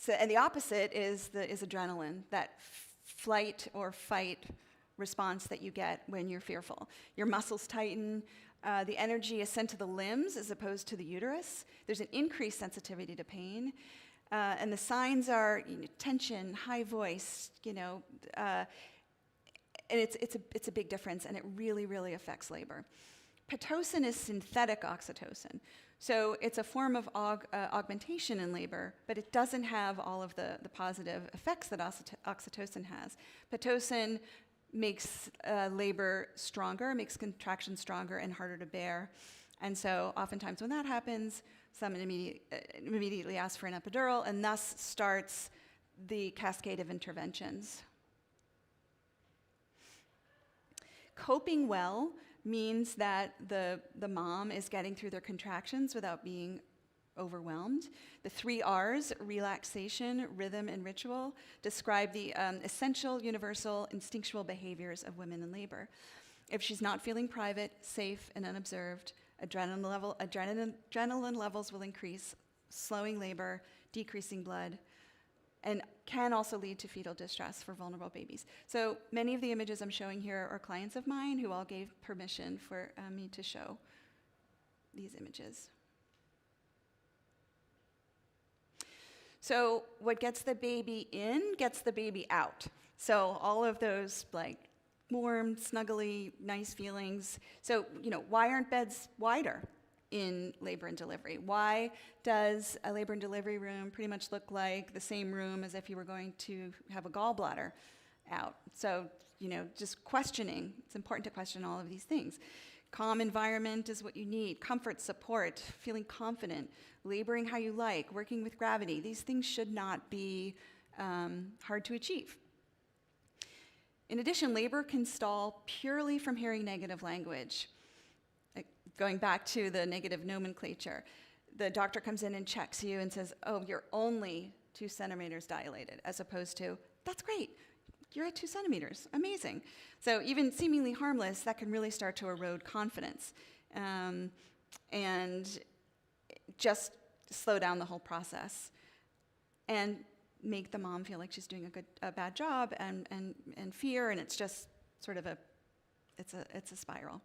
Speaker 2: the opposite is adrenaline, that flight or fight response that you get when you're fearful. Your muscles tighten, the energy is sent to the limbs as opposed to the uterus. There's an increased sensitivity to pain. And the signs are tension, high voice, and it's a big difference, and it really, really affects labor. Pitocin is synthetic oxytocin. So it's a form of augmentation in labor, but it doesn't have all of the positive effects that oxytocin has. Pitocin makes labor stronger, makes contraction stronger and harder to bear. And so oftentimes when that happens, someone immediately asks for an epidural, and thus starts the cascade of interventions. Coping well means that the mom is getting through their contractions without being overwhelmed. The 3 R's, relaxation, rhythm, and ritual, describe the essential, universal, instinctual behaviors of women in labor. If she's not feeling private, safe, and unobserved, adrenaline levels will increase, slowing labor, decreasing blood, and can also lead to fetal distress for vulnerable babies. So many of the images I'm showing here are clients of mine who all gave permission for me to show these images. So what gets the baby in gets the baby out. So all of those warm, snuggly, nice feelings. So, why aren't beds wider in labor and delivery? Why does a labor and delivery room pretty much look like the same room as if you were going to have a gallbladder out? So, just questioning. It's important to question all of these things. Calm environment is what you need. Comfort, support, feeling confident, laboring how you like, working with gravity. These things should not be hard to achieve. In addition, labor can stall purely from hearing negative language. Going back to the negative nomenclature, the doctor comes in and checks you and says, oh, you're only 2 centimeters dilated, as opposed to, that's great, you're at 2 centimeters, amazing. So even seemingly harmless, that can really start to erode confidence and just slow down the whole process and make the mom feel like she's doing a bad job and fear, and it's just sort of it's a spiral.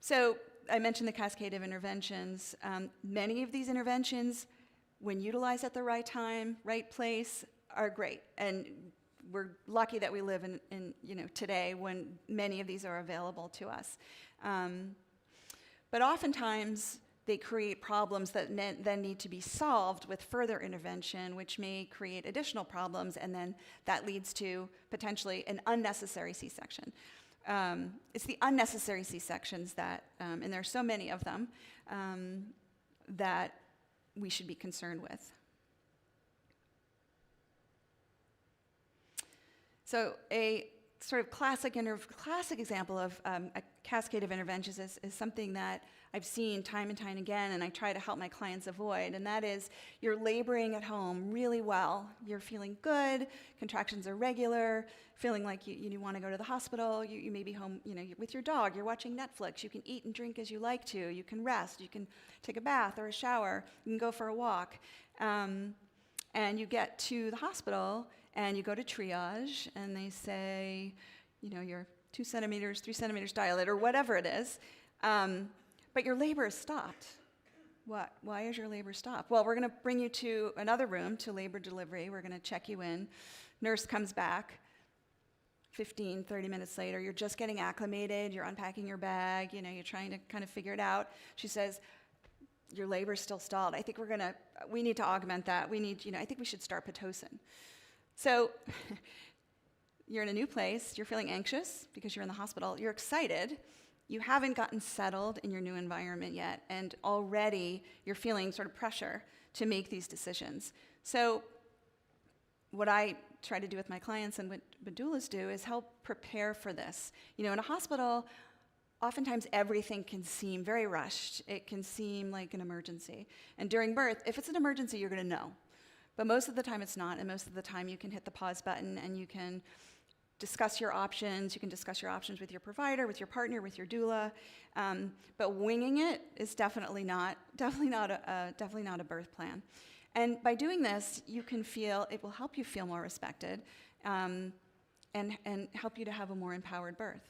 Speaker 2: So I mentioned the cascade of interventions. Many of these interventions, when utilized at the right time, right place, are great. And we're lucky that we live in today when many of these are available to us. But oftentimes, they create problems that then need to be solved with further intervention, which may create additional problems, and then that leads to potentially an unnecessary C-section. It's the unnecessary C-sections that, and there are so many of them, that we should be concerned with. So a sort of classic example of a cascade of interventions is something that I've seen time and time again, and I try to help my clients avoid, and that is you're laboring at home really well. You're feeling good, contractions are regular, feeling like you want to go to the hospital, you may be home you're with your dog, you're watching Netflix, you can eat and drink as you like to, you can rest, you can take a bath or a shower, you can go for a walk, and you get to the hospital, and you go to triage, and they say, you're 2 centimeters, 3 centimeters dilated, or whatever it is, but your labor is stopped. What? Why is your labor stopped? Well, we're going to bring you to another room, to labor delivery. We're going to check you in Nurse comes back 15, 30 minutes later. You're just getting acclimated. You're unpacking your bag. You're trying to kind of figure it out. She says, your labor's still stalled. I think we need to augment that. I think we should start Pitocin. So you're in a new place. You're feeling anxious because you're in the hospital. You're excited. You haven't gotten settled in your new environment yet, and already you're feeling sort of pressure to make these decisions. So what I try to do with my clients and what doulas do is help prepare for this. In a hospital, oftentimes everything can seem very rushed. It can seem like an emergency. And during birth, if it's an emergency, you're going to know. But most of the time it's not, and most of the time you can hit the pause button and you can discuss your options. You can discuss your options with your provider, with your partner, with your doula. But winging it is definitely not a birth plan. And by doing this, it will help you feel more respected, and help you to have a more empowered birth.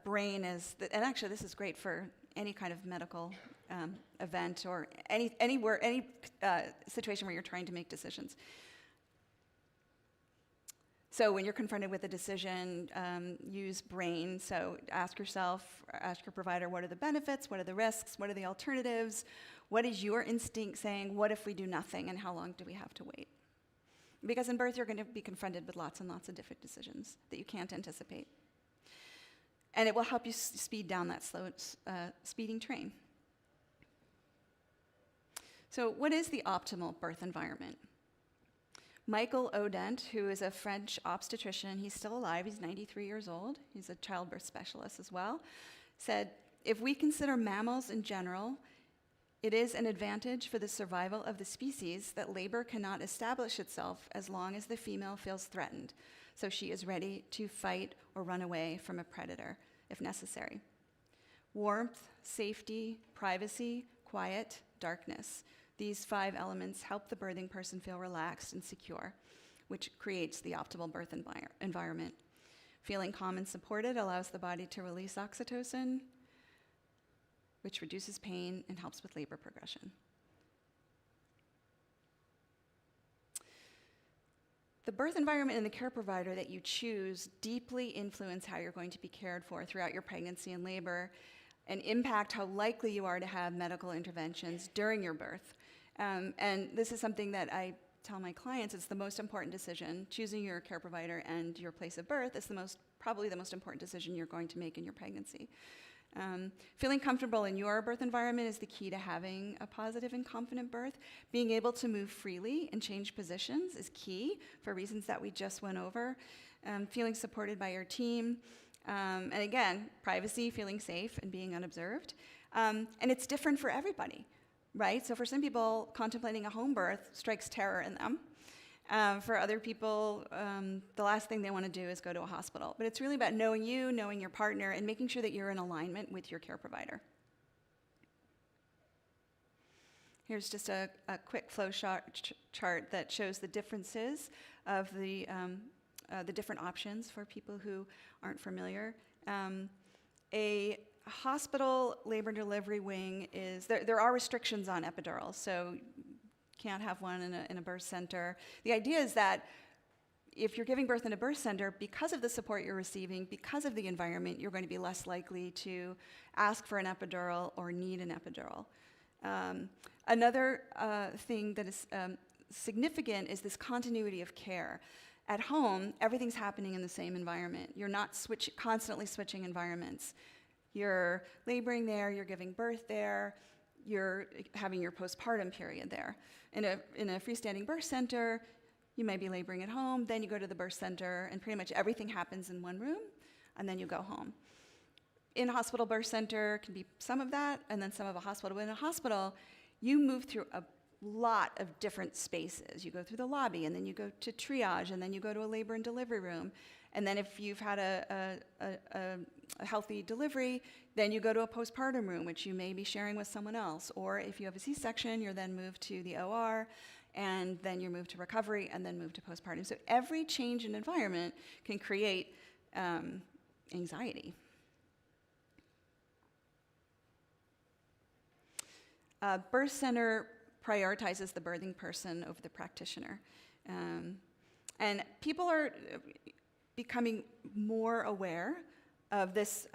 Speaker 2: Brain is, and actually this is great for any kind of medical event or any situation where you're trying to make decisions. So when you're confronted with a decision, use brain. So ask your provider, what are the benefits? What are the risks? What are the alternatives? What is your instinct saying? What if we do nothing? And how long do we have to wait? Because in birth, you're going to be confronted with lots and lots of different decisions that you can't anticipate. And it will help you speed down that slow speeding train. So what is the optimal birth environment? Michael Odent, who is a French obstetrician, he's still alive, he's 93 years old, he's a childbirth specialist as well, said, if we consider mammals in general, it is an advantage for the survival of the species that labor cannot establish itself as long as the female feels threatened. So she is ready to fight or run away from a predator if necessary. Warmth, safety, privacy, quiet, darkness. These 5 elements help the birthing person feel relaxed and secure, which creates the optimal birth environment. Feeling calm and supported allows the body to release oxytocin, which reduces pain and helps with labor progression. The birth environment and the care provider that you choose deeply influence how you're going to be cared for throughout your pregnancy and labor, and impact how likely you are to have medical interventions during your birth. And this is something that I tell my clients, it's the most important decision. Choosing your care provider and your place of birth is probably the most important decision you're going to make in your pregnancy. Feeling comfortable in your birth environment is the key to having a positive and confident birth. Being able to move freely and change positions is key for reasons that we just went over. Feeling supported by your team. And again, privacy, feeling safe, and being unobserved. And it's different for everybody, right? So for some people, contemplating a home birth strikes terror in them. For other people, the last thing they want to do is go to a hospital. But it's really about knowing you, knowing your partner, and making sure that you're in alignment with your care provider. Here's just a quick flow chart that shows the differences of the different options for people who aren't familiar. A hospital labor and delivery wing is, there are restrictions on epidurals, so can't have one in a birth center. The idea is that if you're giving birth in a birth center, because of the support you're receiving, because of the environment, you're going to be less likely to ask for an epidural or need an epidural. Another thing that is significant is this continuity of care. At home, everything's happening in the same environment. You're not constantly switching environments. You're laboring there, you're giving birth there, you're having your postpartum period there. In a freestanding birth center, you may be laboring at home, then you go to the birth center, and pretty much everything happens in one room, and then you go home. In a hospital birth center can be some of that, and then some of a hospital. But in a hospital, you move through a lot of different spaces. You go through the lobby, and then you go to triage, and then you go to a labor and delivery room. And then if you've had a healthy delivery, then you go to a postpartum room, which you may be sharing with someone else. Or if you have a C-section, you're then moved to the OR, and then you're moved to recovery, and then moved to postpartum. So every change in environment can create anxiety. Birth center prioritizes the birthing person over the practitioner. And people are becoming more aware of this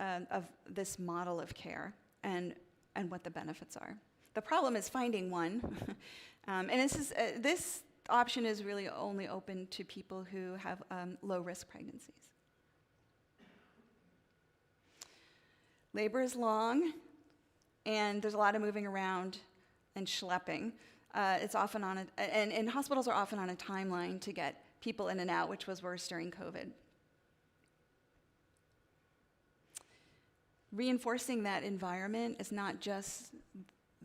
Speaker 2: model of care and what the benefits are. The problem is finding one. And this option is really only open to people who have low-risk pregnancies. Labor is long, and there's a lot of moving around and schlepping. It's often on and hospitals are often on a timeline to get people in and out, which was worse during COVID. Reinforcing that environment is not just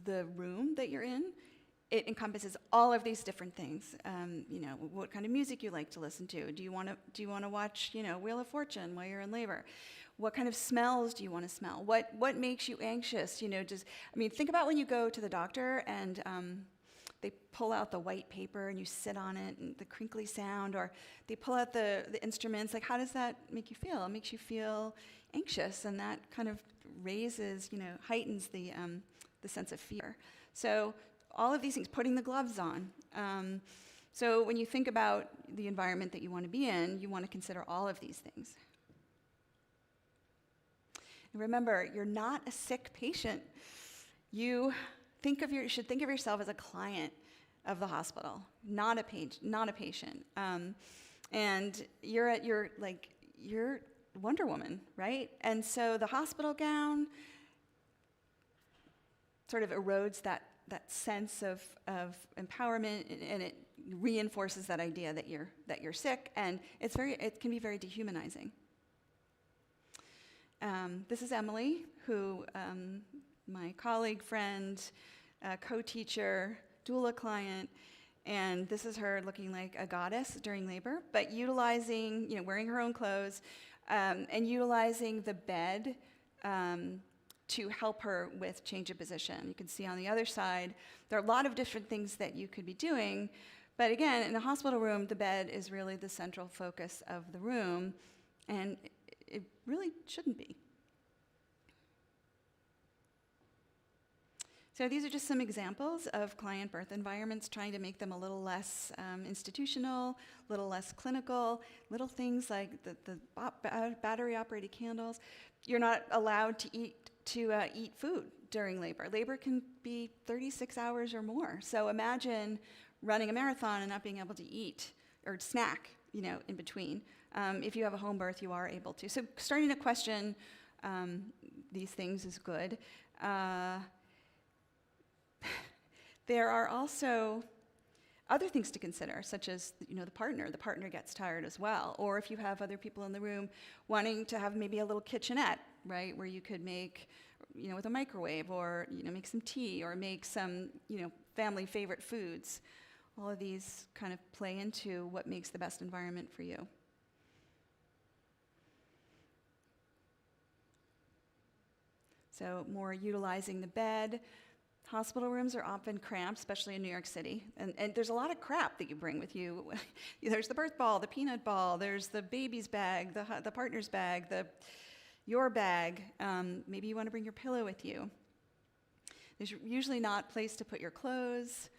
Speaker 2: the room that you're in. It encompasses all of these different things. What kind of music you like to listen to. Do you want to watch, Wheel of Fortune while you're in labor? What kind of smells do you want to smell? What makes you anxious? Think about when you go to the doctor and they pull out the white paper and you sit on it and the crinkly sound, or they pull out the instruments. Like, how does that make you feel? It makes you feel anxious, and that kind of raises, heightens the sense of fear. So all of these things, putting the gloves on. So when you think about the environment that you want to be in, you want to consider all of these things. And remember, you're not a sick patient. You should think of yourself as a client of the hospital, not a patient. And you're Wonder Woman, right? And so the hospital gown sort of erodes that sense of empowerment, and it reinforces that idea that you're sick, and it can be very dehumanizing. This is Emily, who my colleague, friend, co-teacher, doula client, and this is her looking like a goddess during labor, but utilizing, wearing her own clothes, and utilizing the bed to help her with change of position. You can see on the other side, there are a lot of different things that you could be doing, but again, in a hospital room, the bed is really the central focus of the room, and it really shouldn't be. So these are just some examples of client birth environments, trying to make them a little less institutional, a little less clinical, little things like the battery-operated candles. You're not allowed to eat food during labor. Labor can be 36 hours or more. So imagine running a marathon and not being able to eat or snack, in between. If you have a home birth, you are able to. So starting to question these things is good. There are also other things to consider, such as the partner. The partner gets tired as well. Or if you have other people in the room wanting to have maybe a little kitchenette, right, where you could make, with a microwave, or make some tea, or make some family favorite foods. All of these kind of play into what makes the best environment for you. So more utilizing the bed. Hospital rooms are often cramped, especially in New York City. And there's a lot of crap that you bring with you. There's the birth ball, the peanut ball, there's the baby's bag, the partner's bag, your bag. Maybe you want to bring your pillow with you. There's usually not a place to put your clothes.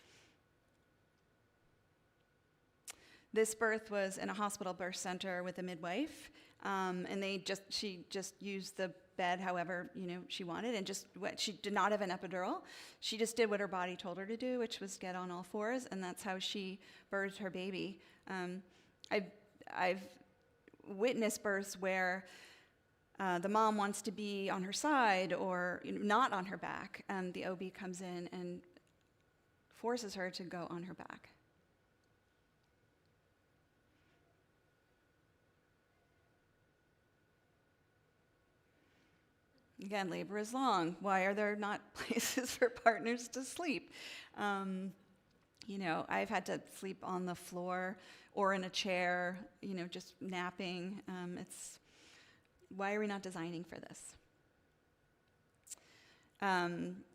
Speaker 2: This birth was in a hospital birth center with a midwife, and she just used the bed however she wanted, and she did not have an epidural. She just did what her body told her to do, which was get on all fours, and that's how she birthed her baby. I've witnessed births where the mom wants to be on her side or not on her back, and the OB comes in and forces her to go on her back. Again, labor is long. Why are there not places for partners to sleep? I've had to sleep on the floor or in a chair, just napping. Why are we not designing for this?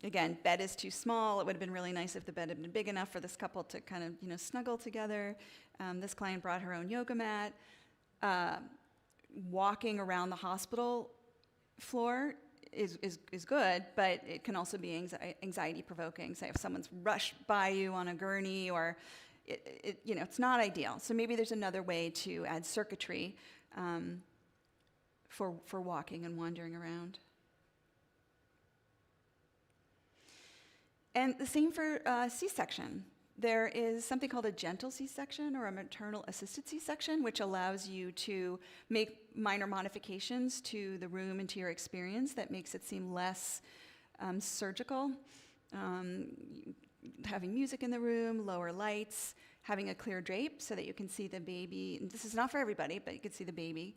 Speaker 2: Again, bed is too small. It would have been really nice if the bed had been big enough for this couple to kind of, snuggle together. This client brought her own yoga mat. Walking around the hospital floor is good, but it can also be anxiety provoking. Say if someone's rushed by you on a gurney, or it's not ideal. So maybe there's another way to add circuitry for walking and wandering around. And the same for C-section. There is something called a gentle C-section or a maternal assisted C-section, which allows you to make minor modifications to the room and to your experience that makes it seem less surgical. Having music in the room, lower lights, having a clear drape so that you can see the baby. And this is not for everybody, but you can see the baby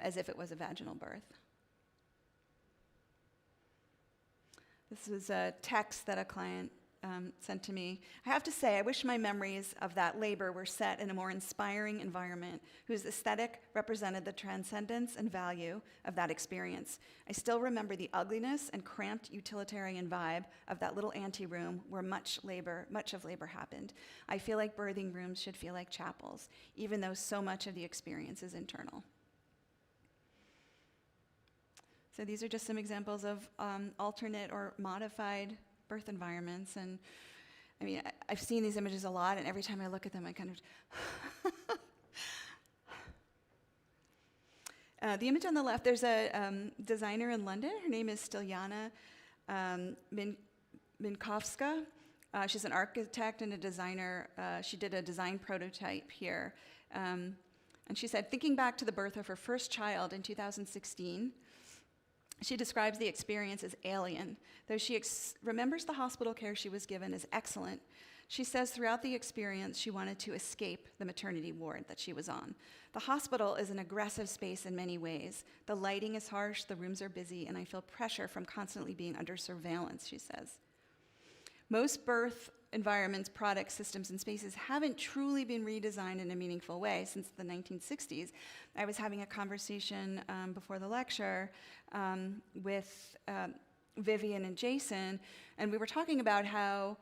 Speaker 2: as if it was a vaginal birth. This was a text that a client sent to me. I have to say, I wish my memories of that labor were set in a more inspiring environment whose aesthetic represented the transcendence and value of that experience. I still remember the ugliness and cramped utilitarian vibe of that little anteroom where much of labor happened. I feel like birthing rooms should feel like chapels, even though so much of the experience is internal. So these are just some examples of alternate or modified birth environments. And I mean, I've seen these images a lot, and every time I look at them, I kind of... The image on the left, there's a designer in London. Her name is Stiljana Minkovska. She's an architect and a designer. She did a design prototype here. And she said, thinking back to the birth of her first child in 2016, she describes the experience as alien. Though she remembers the hospital care she was given as excellent, she says throughout the experience she wanted to escape the maternity ward that she was on. The hospital is an aggressive space in many ways. The lighting is harsh, the rooms are busy, and I feel pressure from constantly being under surveillance, she says. Most birth environments, products, systems, and spaces haven't truly been redesigned in a meaningful way since the 1960s. I was having a conversation before the lecture with Vivian and Jason, and we were talking about how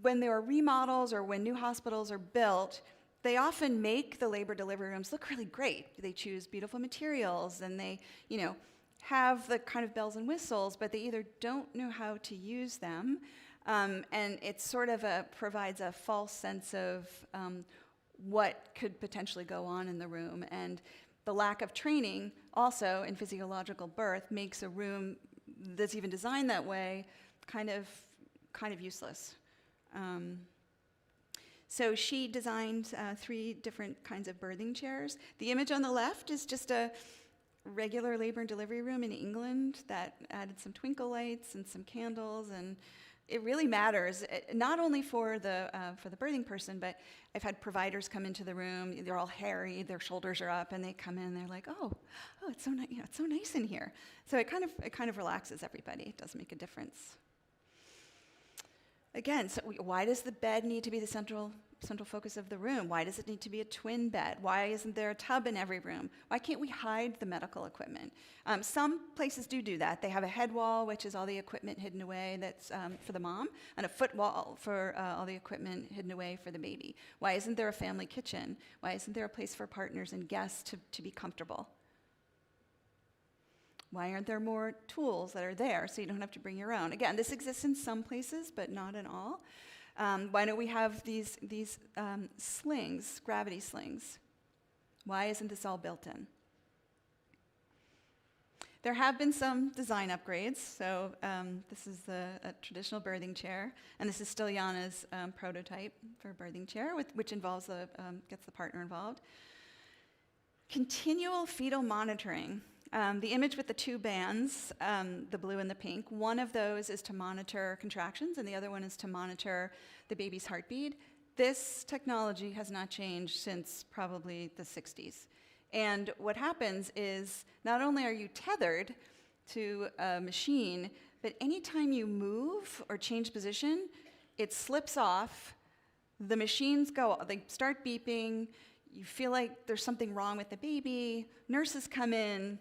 Speaker 2: when there are remodels or when new hospitals are built, they often make the labor delivery rooms look really great. They choose beautiful materials, and they, have the kind of bells and whistles, but they either don't know how to use them, and it sort of provides a false sense of what could potentially go on in the room. And the lack of training also in physiological birth makes a room that's even designed that way kind of useless. So she designed 3 different kinds of birthing chairs. The image on the left is just a regular labor and delivery room in England that added some twinkle lights and some candles, and it really matters, not only for the birthing person, but I've had providers come into the room. They're all hairy, their shoulders are up, and they come in. They're like, "Oh, it's so nice. It's so nice in here." So it kind of relaxes everybody. It does make a difference. Again, so why does the bed need to be the central focus of the room? Why does it need to be a twin bed? Why isn't there a tub in every room? Why can't we hide the medical equipment? Some places do that. They have a head wall, which is all the equipment hidden away that's for the mom, and a foot wall for all the equipment hidden away for the baby. Why isn't there a family kitchen? Why isn't there a place for partners and guests to be comfortable? Why aren't there more tools that are there so you don't have to bring your own? Again, this exists in some places, but not in all. Why don't we have these slings, gravity slings? Why isn't this all built in? There have been some design upgrades. So this is a traditional birthing chair, and this is Stiljana's prototype for a birthing chair, which involves gets the partner involved. Continual fetal monitoring. The image with the 2 bands, the blue and the pink, one of those is to monitor contractions, and the other one is to monitor the baby's heartbeat. This technology has not changed since probably the 60s. And what happens is not only are you tethered to a machine, but anytime you move or change position, it slips off, the machines they start beeping, you feel like there's something wrong with the baby, nurses come in,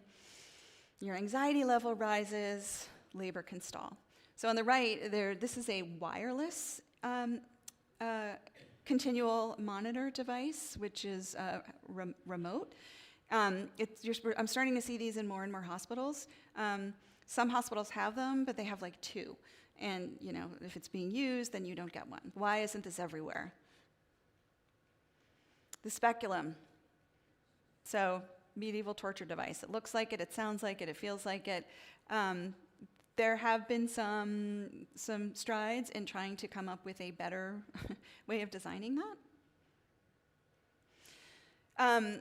Speaker 2: your anxiety level rises, labor can stall. So on the right, this is a wireless continual monitor device, which is remote. I'm starting to see these in more and more hospitals. Some hospitals have them, but they have like 2. And, if it's being used, then you don't get one. Why isn't this everywhere? The speculum. So, medieval torture device. It looks like it, it sounds like it feels like it. There have been some strides in trying to come up with a better way of designing that.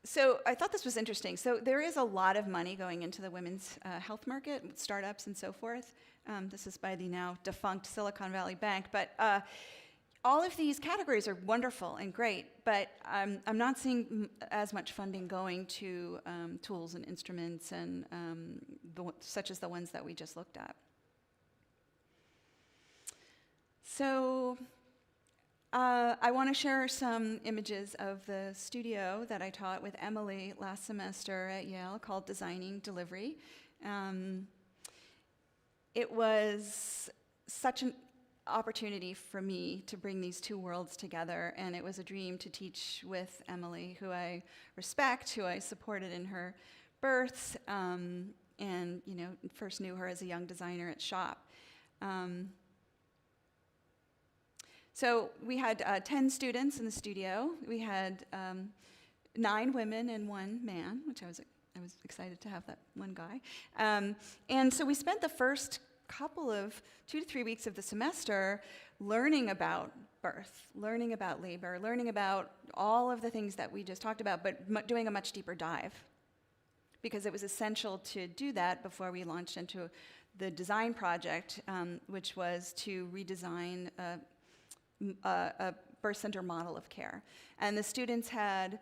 Speaker 2: So I thought this was interesting. So there is a lot of money going into the women's health market, startups and so forth. This is by the now defunct Silicon Valley Bank. But all of these categories are wonderful and great, but I'm not seeing as much funding going to tools and instruments and such as the ones that we just looked at. So I want to share some images of the studio that I taught with Emily last semester at Yale called Designing Delivery. It was such an opportunity for me to bring these 2 worlds together, and it was a dream to teach with Emily, who I respect, who I supported in her births, and first knew her as a young designer at Shop. So we had 10 students in the studio. We had 9 women and 1 man, which I was excited to have that one guy. And so we spent the first couple of 2 to 3 weeks of the semester learning about birth, learning about labor, learning about all of the things that we just talked about, but doing a much deeper dive, because it was essential to do that before we launched into the design project, which was to redesign a birth center model of care. And the students had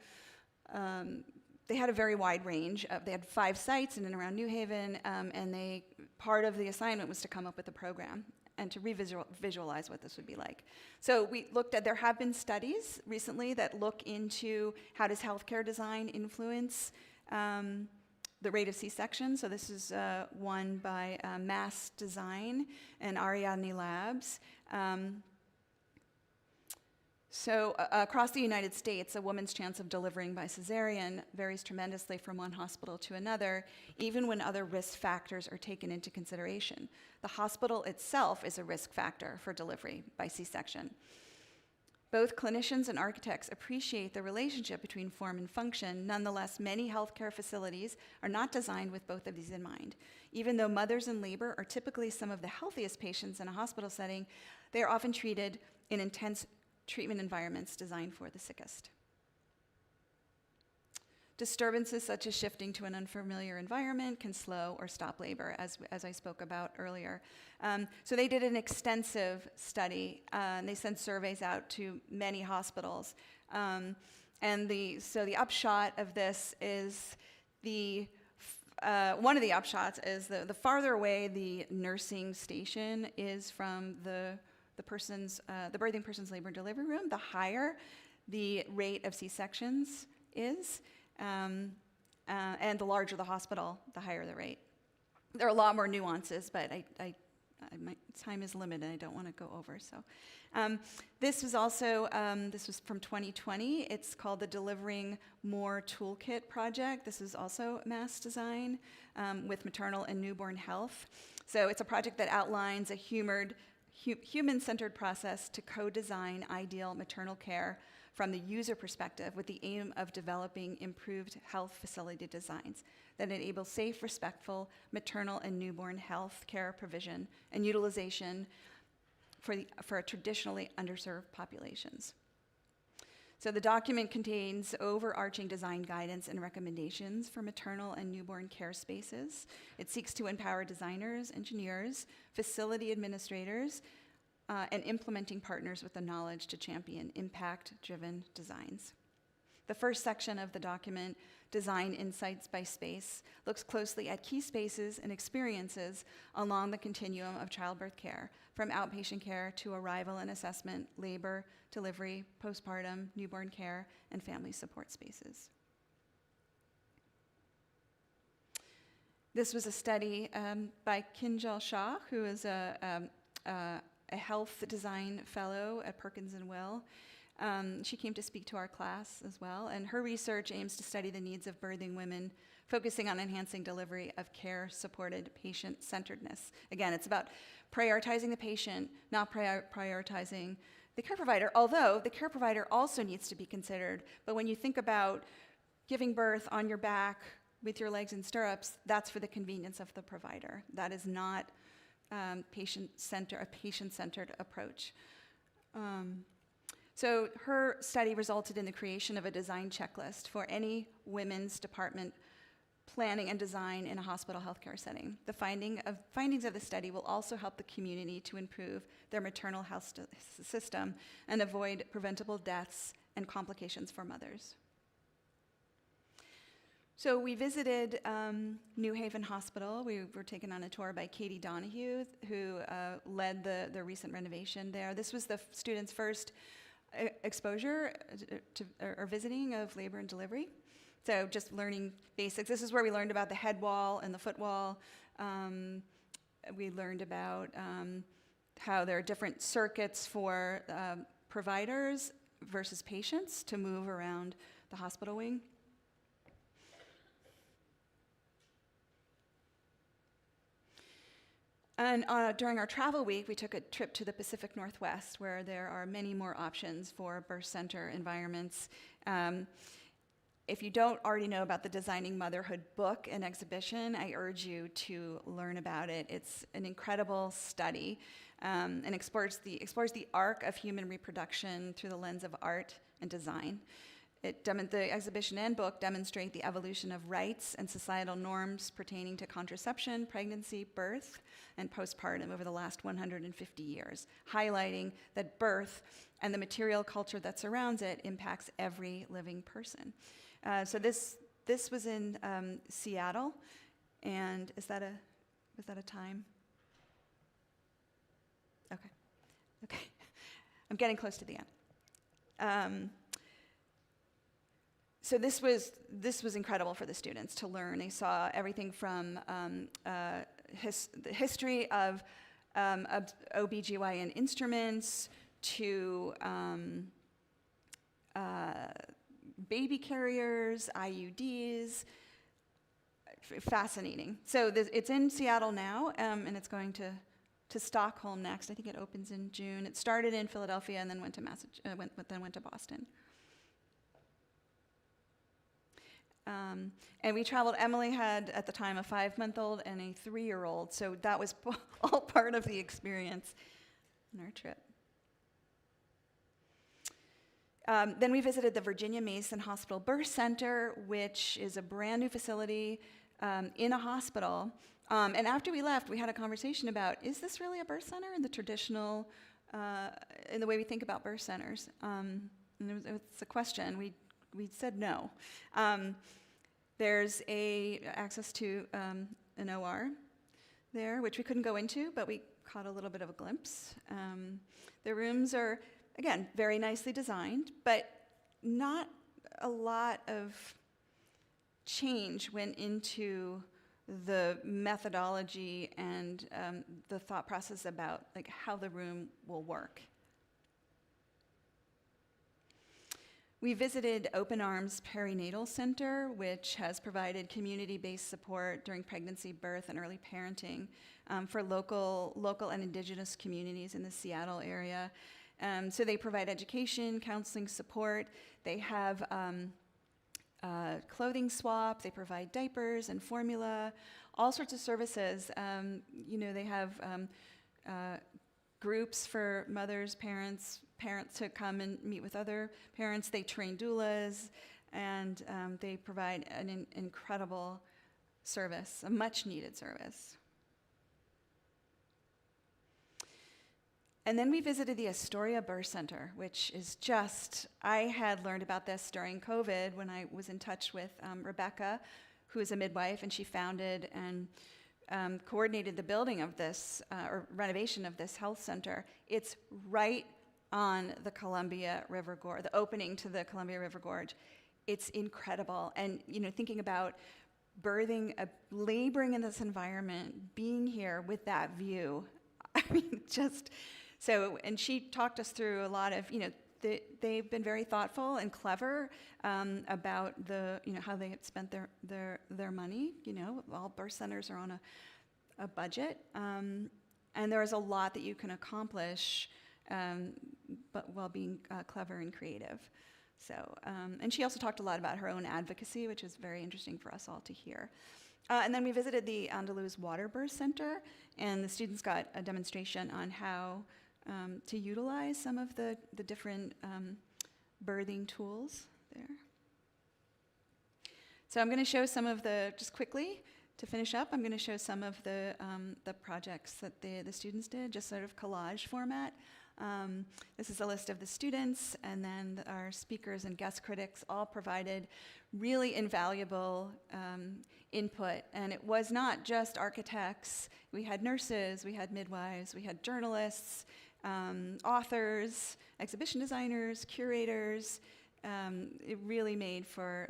Speaker 2: they had a very wide range. They had 5 sites in and around New Haven, and part of the assignment was to come up with a program and to visualize what this would be like. So we looked at, there have been studies recently that look into how does healthcare design influence the rate of C-section. So this is one by Mass Design and Ariadne Labs. So across the United States, a woman's chance of delivering by cesarean varies tremendously from one hospital to another, even when other risk factors are taken into consideration. The hospital itself is a risk factor for delivery by C-section. Both clinicians and architects appreciate the relationship between form and function. Nonetheless, many healthcare facilities are not designed with both of these in mind. Even though mothers in labor are typically some of the healthiest patients in a hospital setting, they are often treated in intense treatment environments designed for the sickest. Disturbances such as shifting to an unfamiliar environment can slow or stop labor, as I spoke about earlier. So they did an extensive study, and they sent surveys out to many hospitals. So the upshot of this is one of the upshots is the farther away the nursing station is from the birthing person's labor and delivery room, the higher the rate of C-sections is, and the larger the hospital, the higher the rate. There are a lot more nuances, but my time is limited. I don't want to go over. So, this was from 2020. It's called the Delivering More Toolkit project. This is also Mass Design with maternal and newborn health. So it's a project that outlines a human-centered process to co-design ideal maternal care from the user perspective, with the aim of developing improved health facility designs that enable safe, respectful maternal and newborn health care provision and utilization for traditionally underserved populations. So the document contains overarching design guidance and recommendations for maternal and newborn care spaces. It seeks to empower designers, engineers, facility administrators, and implementing partners with the knowledge to champion impact-driven designs. The first section of the document, Design Insights by Space, looks closely at key spaces and experiences along the continuum of childbirth care, from outpatient care to arrival and assessment, labor, delivery, postpartum, newborn care, and family support spaces. This was a study by Kinjal Shah, who is a health design fellow at Perkins and Will. She came to speak to our class as well, and her research aims to study the needs of birthing women, focusing on enhancing delivery of care-supported patient-centeredness. Again, it's about prioritizing the patient, not prioritizing the care provider, although the care provider also needs to be considered. But when you think about giving birth on your back with your legs in stirrups, that's for the convenience of the provider. That is not a patient-centered approach. So her study resulted in the creation of a design checklist for any women's department planning and design in a hospital healthcare setting. The findings of the study will also help the community to improve their maternal health system and avoid preventable deaths and complications for mothers. So we visited New Haven Hospital. We were taken on a tour by Katie Donahue, who led the recent renovation there. This was the students' first exposure or visiting of labor and delivery. So just learning basics. This is where we learned about the head wall and the foot wall. We learned about how there are different circuits for providers versus patients to move around the hospital wing. And during our travel week, we took a trip to the Pacific Northwest, where there are many more options for birth center environments. If you don't already know about the Designing Motherhood book and exhibition, I urge you to learn about it. It's an incredible study and explores the arc of human reproduction through the lens of art and design. The exhibition and book demonstrate the evolution of rights and societal norms pertaining to contraception, pregnancy, birth, and postpartum over the last 150 years, highlighting that birth and the material culture that surrounds it impacts every living person. So this was in Seattle, and was that a time? Okay. I'm getting close to the end. So this was incredible for the students to learn. They saw everything from the history of OBGYN instruments to baby carriers, IUDs. Fascinating. So it's in Seattle now, and it's going to Stockholm next. I think it opens in June. It started in Philadelphia and then went to Boston. And we traveled. Emily had, at the time, a 5-month-old and a 3-year-old, so that was all part of the experience on our trip. Then we visited the Virginia Mason Hospital Birth Center, which is a brand new facility in a hospital. And after we left, we had a conversation about, is this really a birth center in the traditional, in the way we think about birth centers? And it was a question. We said no. There's access to an OR there, which we couldn't go into, but we caught a little bit of a glimpse. The rooms are, again, very nicely designed, but not a lot of change went into the methodology and the thought process about like how the room will work. We visited Open Arms Perinatal Center, which has provided community-based support during pregnancy, birth, and early parenting for local and indigenous communities in the Seattle area. So they provide education, counseling support. They have clothing swap. They provide diapers and formula, all sorts of services. They have groups for mothers, parents to come and meet with other parents. They train doulas, and they provide an incredible service, a much-needed service. And then we visited the Astoria Birth Center, which is I had learned about this during COVID when I was in touch with Rebecca, who is a midwife, and she founded and coordinated the building of this, or renovation of this health center. It's right on the Columbia River Gorge, the opening to the Columbia River Gorge. It's incredible. And, thinking about laboring in this environment, being here with that view, I mean, and she talked us through a lot of, they've been very thoughtful and clever about how they had spent their money. All birth centers are on a budget, and there is a lot that you can accomplish, but while being clever and creative. So, and she also talked a lot about her own advocacy, which is very interesting for us all to hear. And then we visited the Andaluz Water Birth Center, and the students got a demonstration on how to utilize some of the different birthing tools there. So I'm going to show some of just quickly, to finish up, I'm going to show some of the projects that the students did, just sort of collage format. This is a list of the students, and then our speakers and guest critics all provided really invaluable input. And it was not just architects. We had nurses, we had midwives, we had journalists, authors, exhibition designers, curators. It really made for,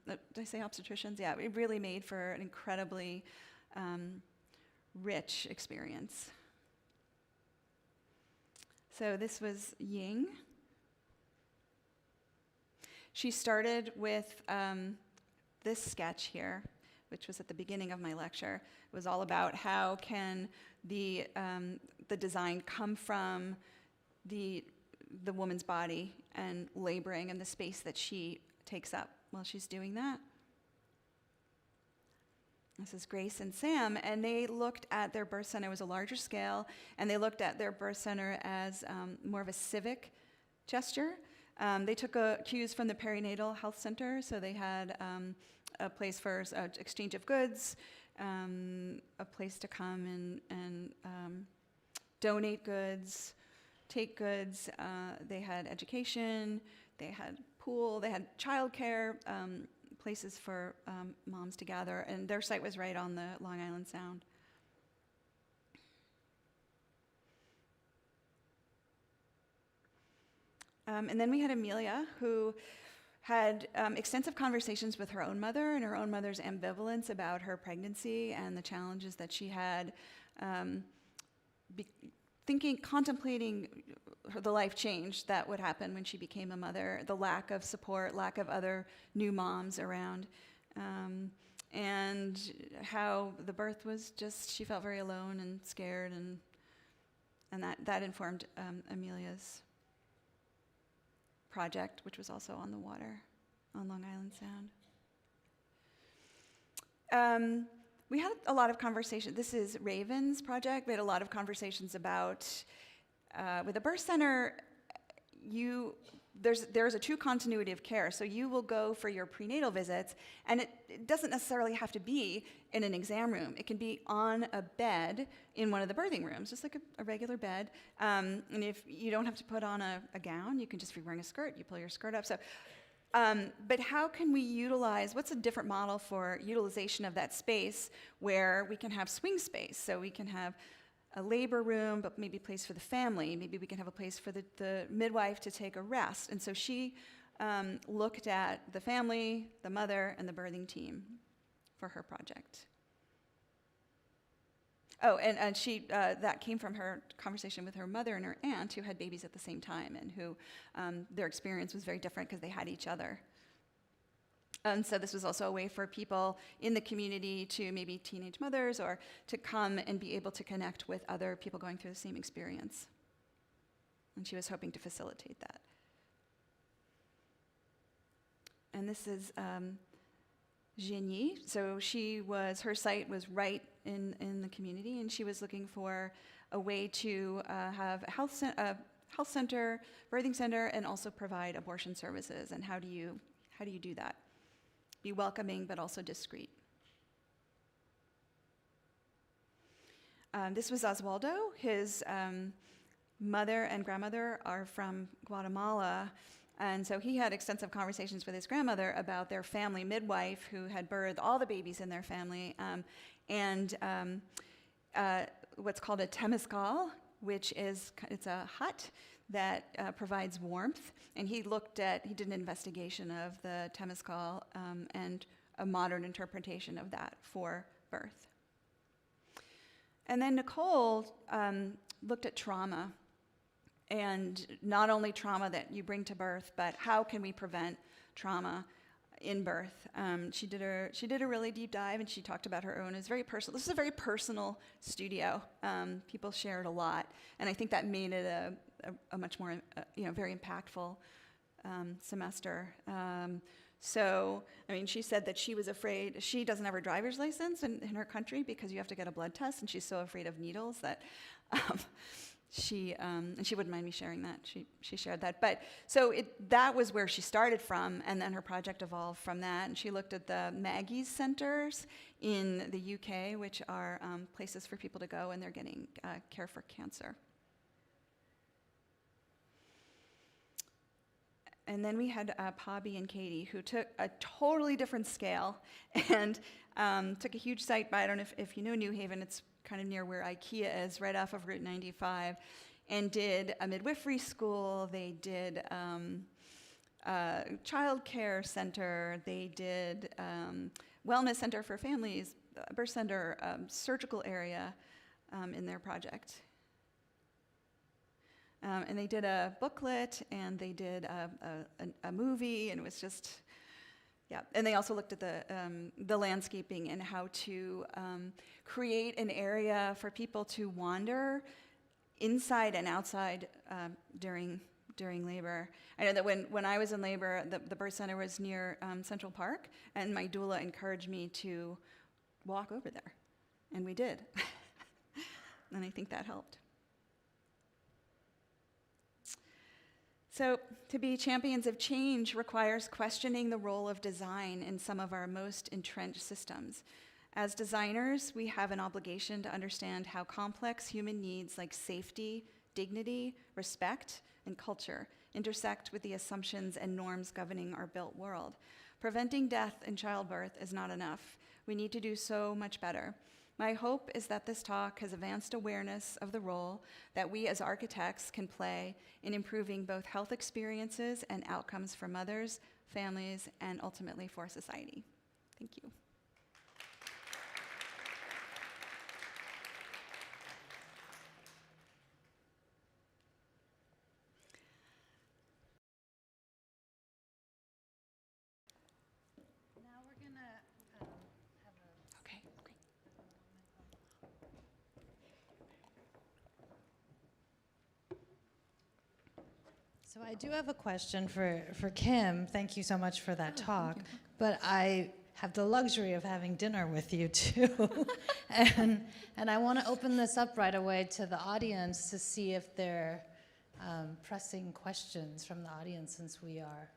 Speaker 2: did I say obstetricians? Yeah, it really made for an incredibly rich experience. So this was Ying. She started with this sketch here, which was at the beginning of my lecture. It was all about how can the design come from the woman's body and laboring and the space that she takes up while she's doing that. This is Grace and Sam, and they looked at their birth center. It was a larger scale, and they looked at their birth center as more of a civic gesture. They took cues from the perinatal health center, so they had a place for exchange of goods, a place to come and donate goods, take goods. They had education, they had pool, they had childcare, places for moms to gather, and their site was right on the Long Island Sound. And then we had Amelia, who had extensive conversations with her own mother and her own mother's ambivalence about her pregnancy and the challenges that she had, contemplating the life change that would happen when she became a mother, the lack of support, lack of other new moms around, and how the birth was just, she felt very alone and scared, and that informed Amelia's project, which was also on the water on Long Island Sound. We had a lot of conversations. This is Raven's project. We had a lot of conversations about, with a birth center, there's a true continuity of care. So you will go for your prenatal visits, and it doesn't necessarily have to be in an exam room. It can be on a bed in one of the birthing rooms, just like a regular bed. And if you don't have to put on a gown, you can just be wearing a skirt. You pull your skirt up. So, but how can we utilize, what's a different model for utilization of that space where we can have swing space? So we can have a labor room, but maybe a place for the family. Maybe we can have a place for the midwife to take a rest. And so she looked at the family, the mother, and the birthing team for her project. Oh, and she that came from her conversation with her mother and her aunt, who had babies at the same time, and who their experience was very different because they had each other. And so this was also a way for people in the community, to maybe teenage mothers, or to come and be able to connect with other people going through the same experience. And she was hoping to facilitate that. And this is Jinyi. So her site was right in the community, and she was looking for a way to have a health center, birthing center, and also provide abortion services. And how do you do that? Be welcoming, but also discreet. This was Oswaldo. His mother and grandmother are from Guatemala, and so he had extensive conversations with his grandmother about their family midwife, who had birthed all the babies in their family, and what's called a temazcal, it's a hut that provides warmth. And he did an investigation of the temazcal and a modern interpretation of that for birth. And then Nicole looked at trauma and not only trauma that you bring to birth, but how can we prevent trauma in birth. She did a really deep dive, and she talked about her own. It's very personal. This is a very personal studio. People shared a lot, and I think that made it a much more, very impactful semester. So, I mean, she said that she was afraid. She doesn't have her driver's license in her country because you have to get a blood test, and she's so afraid of needles that and she wouldn't mind me sharing that. She shared that. But so that was where she started from, and then her project evolved from that. And she looked at the Maggie's centers in the UK, which are places for people to go when they're getting care for cancer. And then we had Pobby and Katie, who took a totally different scale and took a huge site by, I don't know if you know New Haven, it's kind of near where IKEA is, right off of Route 95, and did a midwifery school. They did a child care center. They did wellness center for families, birth center, surgical area in their project. And they did a booklet, and they did a movie, and it was just, yeah. And they also looked at the landscaping and how to create an area for people to wander inside and outside during labor. I know that when I was in labor, the birth center was near Central Park, and my doula encouraged me to walk over there, and we did. And I think that helped. So, to be champions of change requires questioning the role of design in some of our most entrenched systems. As designers, we have an obligation to understand how complex human needs like safety, dignity, respect, and culture intersect with the assumptions and norms governing our built world. Preventing death in childbirth is not enough. We need to do so much better. My hope is that this talk has advanced awareness of the role that we as architects can play in improving both health experiences and outcomes for mothers, families, and ultimately for society. Thank you.
Speaker 1: Now we're going to have a...
Speaker 2: Okay, great.
Speaker 3: So I do have a question for Kim. Thank you so much for that talk. But I have the luxury of having dinner with you too. and I want to open this up right away to the audience to see if there are pressing questions from the audience, since we are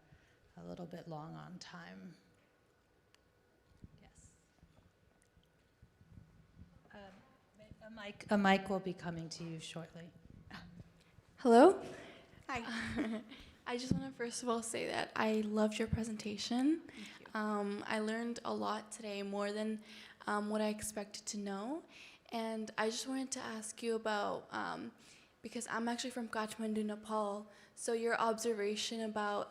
Speaker 3: a little bit long on time. Yes. A mic will be coming to you shortly.
Speaker 4: Hello?
Speaker 2: Hi.
Speaker 4: I just want to first of all say that I loved your presentation. I learned a lot today, more than what I expected to know. And I just wanted to ask you about, because I'm actually from Kathmandu, Nepal, so your observation about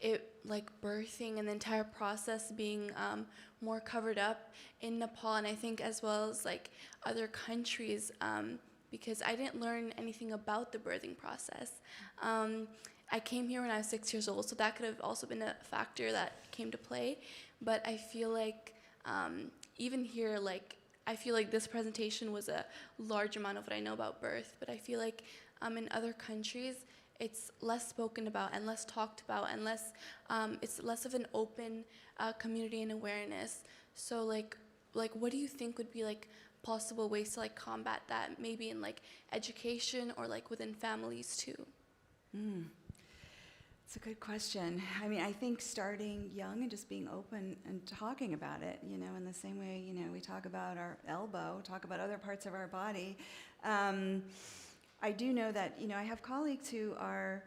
Speaker 4: it, like birthing and the entire process being more covered up in Nepal, and I think as well as like other countries, because I didn't learn anything about the birthing process. I came here when I was 6 years old, so that could have also been a factor that came to play. But I feel like even here, like I feel like this presentation was a large amount of what I know about birth, but I feel like in other countries, it's less spoken about and less talked about, and less, it's less of an open community and awareness. So like what do you think would be like possible ways to like combat that, maybe in like education or like within families too?
Speaker 2: It's a good question. I mean, I think starting young and just being open and talking about it, in the same way, we talk about our elbow, talk about other parts of our body. I do know that, I have colleagues who are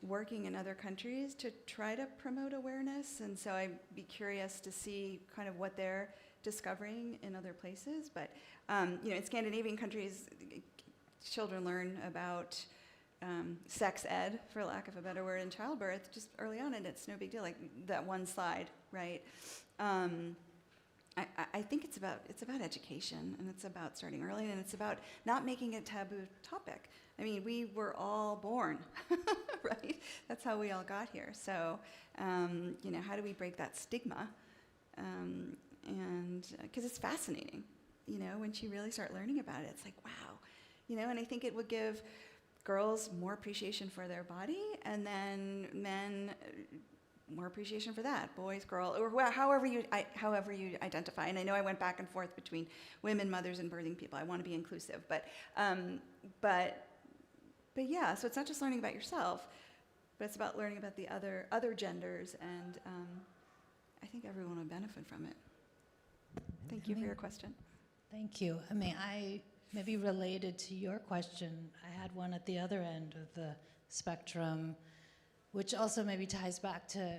Speaker 2: working in other countries to try to promote awareness, and so I'd be curious to see kind of what they're discovering in other places. But, in Scandinavian countries, children learn about sex ed, for lack of a better word, in childbirth just early on, and it's no big deal, like that one slide, right? I think it's about education, and it's about starting early, and it's about not making it a taboo topic. I mean, we were all born, right? That's how we all got here. So, how do we break that stigma? And because it's fascinating, once you really start learning about it, it's like, wow, and I think it would give girls more appreciation for their body, and then men more appreciation for that, boys, girl, or however you identify. And I know I went back and forth between women, mothers, and birthing people. I want to be inclusive, but yeah. So it's not just learning about yourself, but it's about learning about the other genders, and I think everyone would benefit from it. Thank you for your question.
Speaker 3: Thank you. I mean, maybe related to your question, I had one at the other end of the spectrum, which also maybe ties back to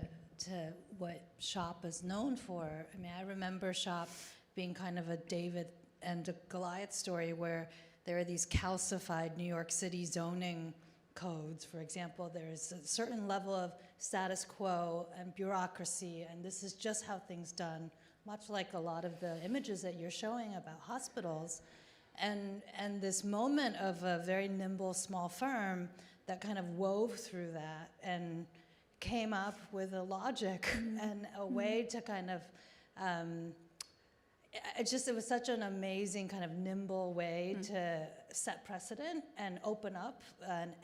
Speaker 3: what SHOP is known for. I mean, I remember SHOP being kind of a David and a Goliath story, where there are these calcified New York City zoning codes. For example, there's a certain level of status quo and bureaucracy, and this is just how things done, much like a lot of the images that you're showing about hospitals. And this moment of a very nimble small firm that kind of wove through that and came up with a logic and a way to kind of, it was such an amazing kind of nimble way to set precedent and open up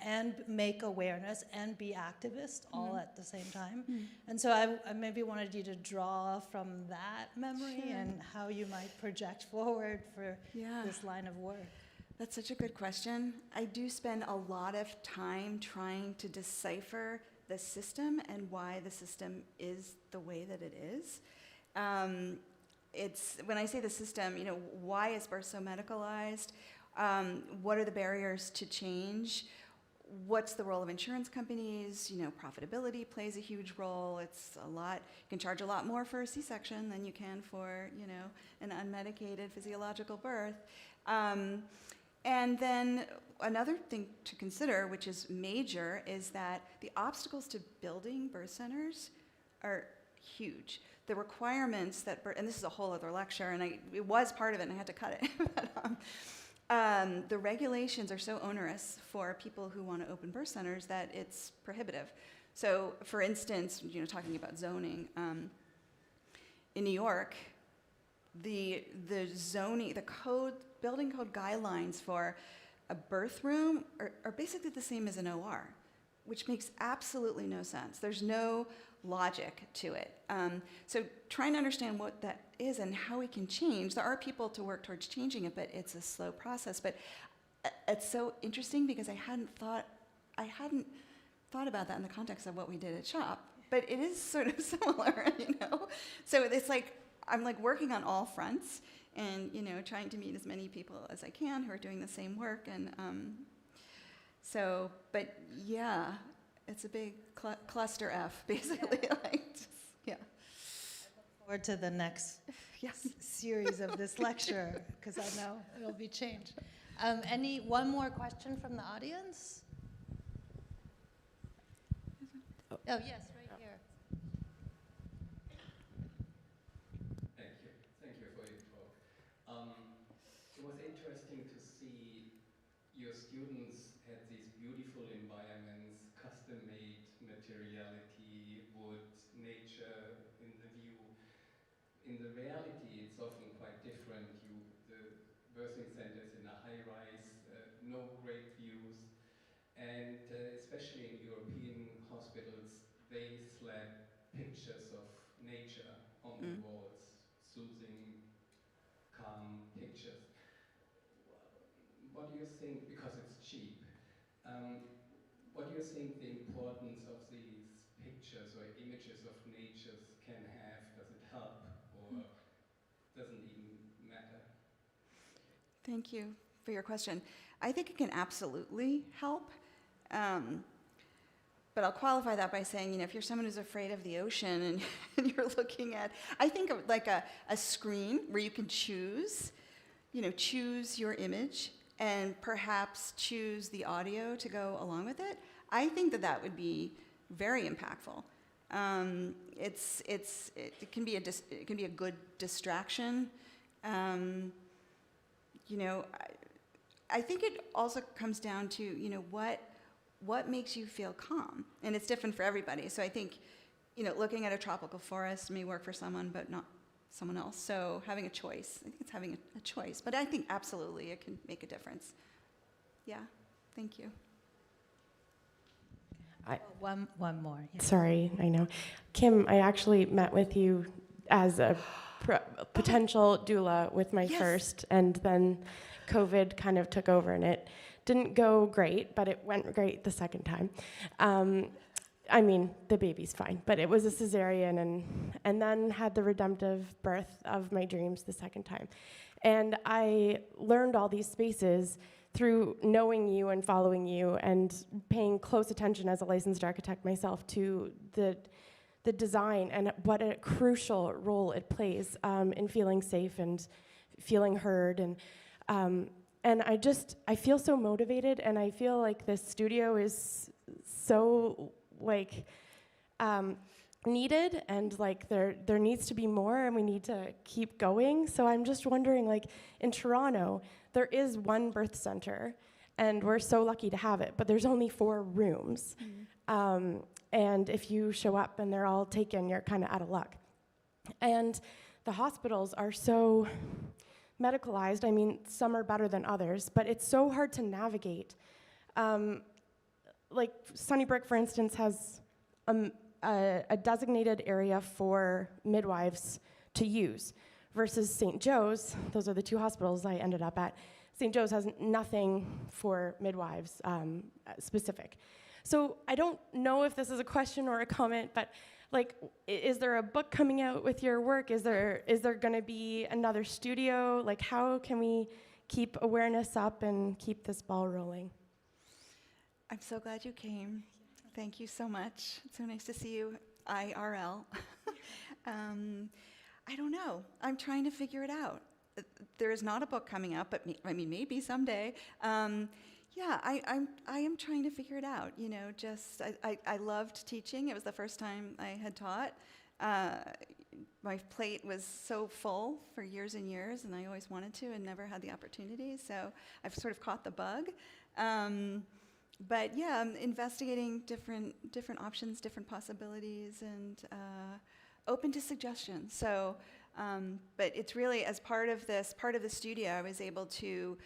Speaker 3: and make awareness and be activist all at the same time. And so I maybe wanted you to draw from that memory and how you might project forward for this line of work.
Speaker 2: That's such a good question. I do spend a lot of time trying to decipher the system and why the system is the way that it is. It's when I say the system, why is birth so medicalized? What are the barriers to change? What's the role of insurance companies? Profitability plays a huge role. It's a lot. You can charge a lot more for a C-section than you can for, an unmedicated physiological birth. And then another thing to consider, which is major, is that the obstacles to building birth centers are huge. The requirements that, and this is a whole other lecture, and it was part of it, and I had to cut it. But, the regulations are so onerous for people who want to open birth centers that it's prohibitive. So, for instance, talking about zoning, in New York, the zoning, the building code guidelines for a birth room are basically the same as an OR, which makes absolutely no sense. There's no logic to it. So trying to understand what that is and how we can change. There are people to work towards changing it, but it's a slow process. But it's so interesting because I hadn't thought about that in the context of what we did at SHOP. But it is sort of similar, So it's like I'm working on all fronts, and trying to meet as many people as I can who are doing the same work, and but yeah, it's a big cluster F, basically.
Speaker 3: I look forward to the next series of this lecture, because I know it'll be changed. One more question from the audience? Oh, yes, right here.
Speaker 5: Thank you for your talk. It was interesting to see your students had these beautiful environments, custom-made materiality, wood, nature in the view. In the reality, it's often quite different. The birthing center is in a high-rise, no great views, and especially in European hospitals, they slap pictures of nature on the walls, soothing, calm pictures. What do you think, because it's cheap, what do you think the importance of these pictures or images of nature can have? Does it help, or doesn't even matter?
Speaker 2: Thank you for your question. I think it can absolutely help. But I'll qualify that by saying, if you're someone who's afraid of the ocean and you're looking at, I think of like a screen where you can choose your image and perhaps choose the audio to go along with it. I think that would be very impactful. It can be a good distraction. You know, I think it also comes down to, you know, what makes you feel calm, and it's different for everybody. So I think, you know, looking at a tropical forest may work for someone, but not someone else. So having a choice, I think it's having a choice. But I think absolutely it can make a difference. Yeah, thank you.
Speaker 3: One more. Yeah.
Speaker 6: Sorry, I know. Kim, I actually met with you as a potential doula with my first, and then COVID kind of took over, and it didn't go great, but it went great the second time. I mean, the baby's fine, but it was a cesarean, and then had the redemptive birth of my dreams the second time. And I learned all these spaces through knowing you and following you and paying close attention as a licensed architect myself to the design and what a crucial role it plays in feeling safe and feeling heard. And I feel so motivated, and I feel like this studio is so like needed, and like there needs to be more, and we need to keep going. So I'm just wondering, like in Toronto, there is one birth center, and we're so lucky to have it, but there's only 4 rooms. And if you show up and they're all taken, you're kind of out of luck. And the hospitals are so medicalized. I mean, some are better than others, but it's so hard to navigate. Like Sunnybrook, for instance, has a designated area for midwives to use, versus St. Joe's. Those are the 2 hospitals I ended up at. St. Joe's has nothing for midwives specific. So I don't know if this is a question or a comment, but like, is there a book coming out with your work? Is there going to be another studio? Like, how can we keep awareness up and keep this ball rolling?
Speaker 2: I'm so glad you came. Thank you so much. It's so nice to see you IRL. I don't know. I'm trying to figure it out. There is not a book coming out, but maybe someday. Yeah, I am trying to figure it out. You know, just I loved teaching. It was the first time I had taught. My plate was so full for years and years, and I always wanted to and never had the opportunity. So I've sort of caught the bug. But yeah, I'm investigating different options, different possibilities, and open to suggestions. So, but it's really, as part of the studio, I was able to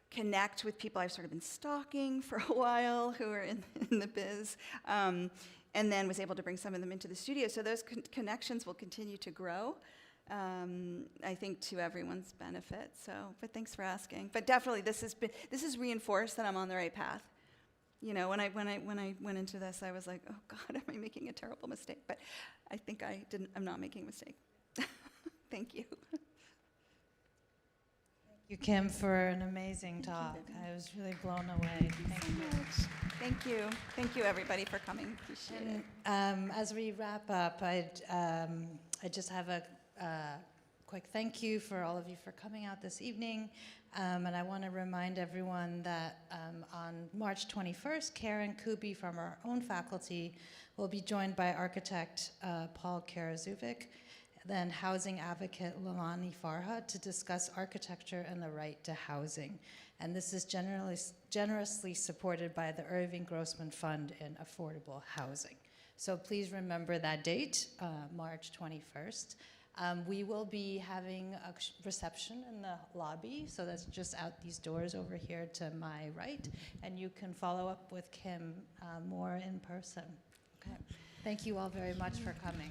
Speaker 2: connect with people I've sort of been stalking for a while who are in the biz, and then was able to bring some of them into the studio. So those connections will continue to grow, I think, to everyone's benefit. So, but thanks for asking. But definitely, this has reinforced that I'm on the right path. You know, when I went into this, I was like, oh God, am I making a terrible mistake? But I think I'm not making a mistake. Thank you.
Speaker 3: Thank you, Kim, for an amazing talk. I was really blown away. Thank you so much.
Speaker 2: Thank you. Thank you, everybody, for coming. Appreciate it.
Speaker 3: As we wrap up, I just have a quick thank you for all of you for coming out this evening. And I want to remind everyone that on March 21st, Karen Kuby from our own faculty will be joined by architect Paul Karazuvic, then housing advocate Lalani Farha, to discuss architecture and the right to housing. And this is generously supported by the Irving Grossman Fund in Affordable Housing. So please remember that date, March 21st. We will be having a reception in the lobby, so that's just out these doors over here to my right, and you can follow up with Kim more in person. Okay. Thank you all very much for coming.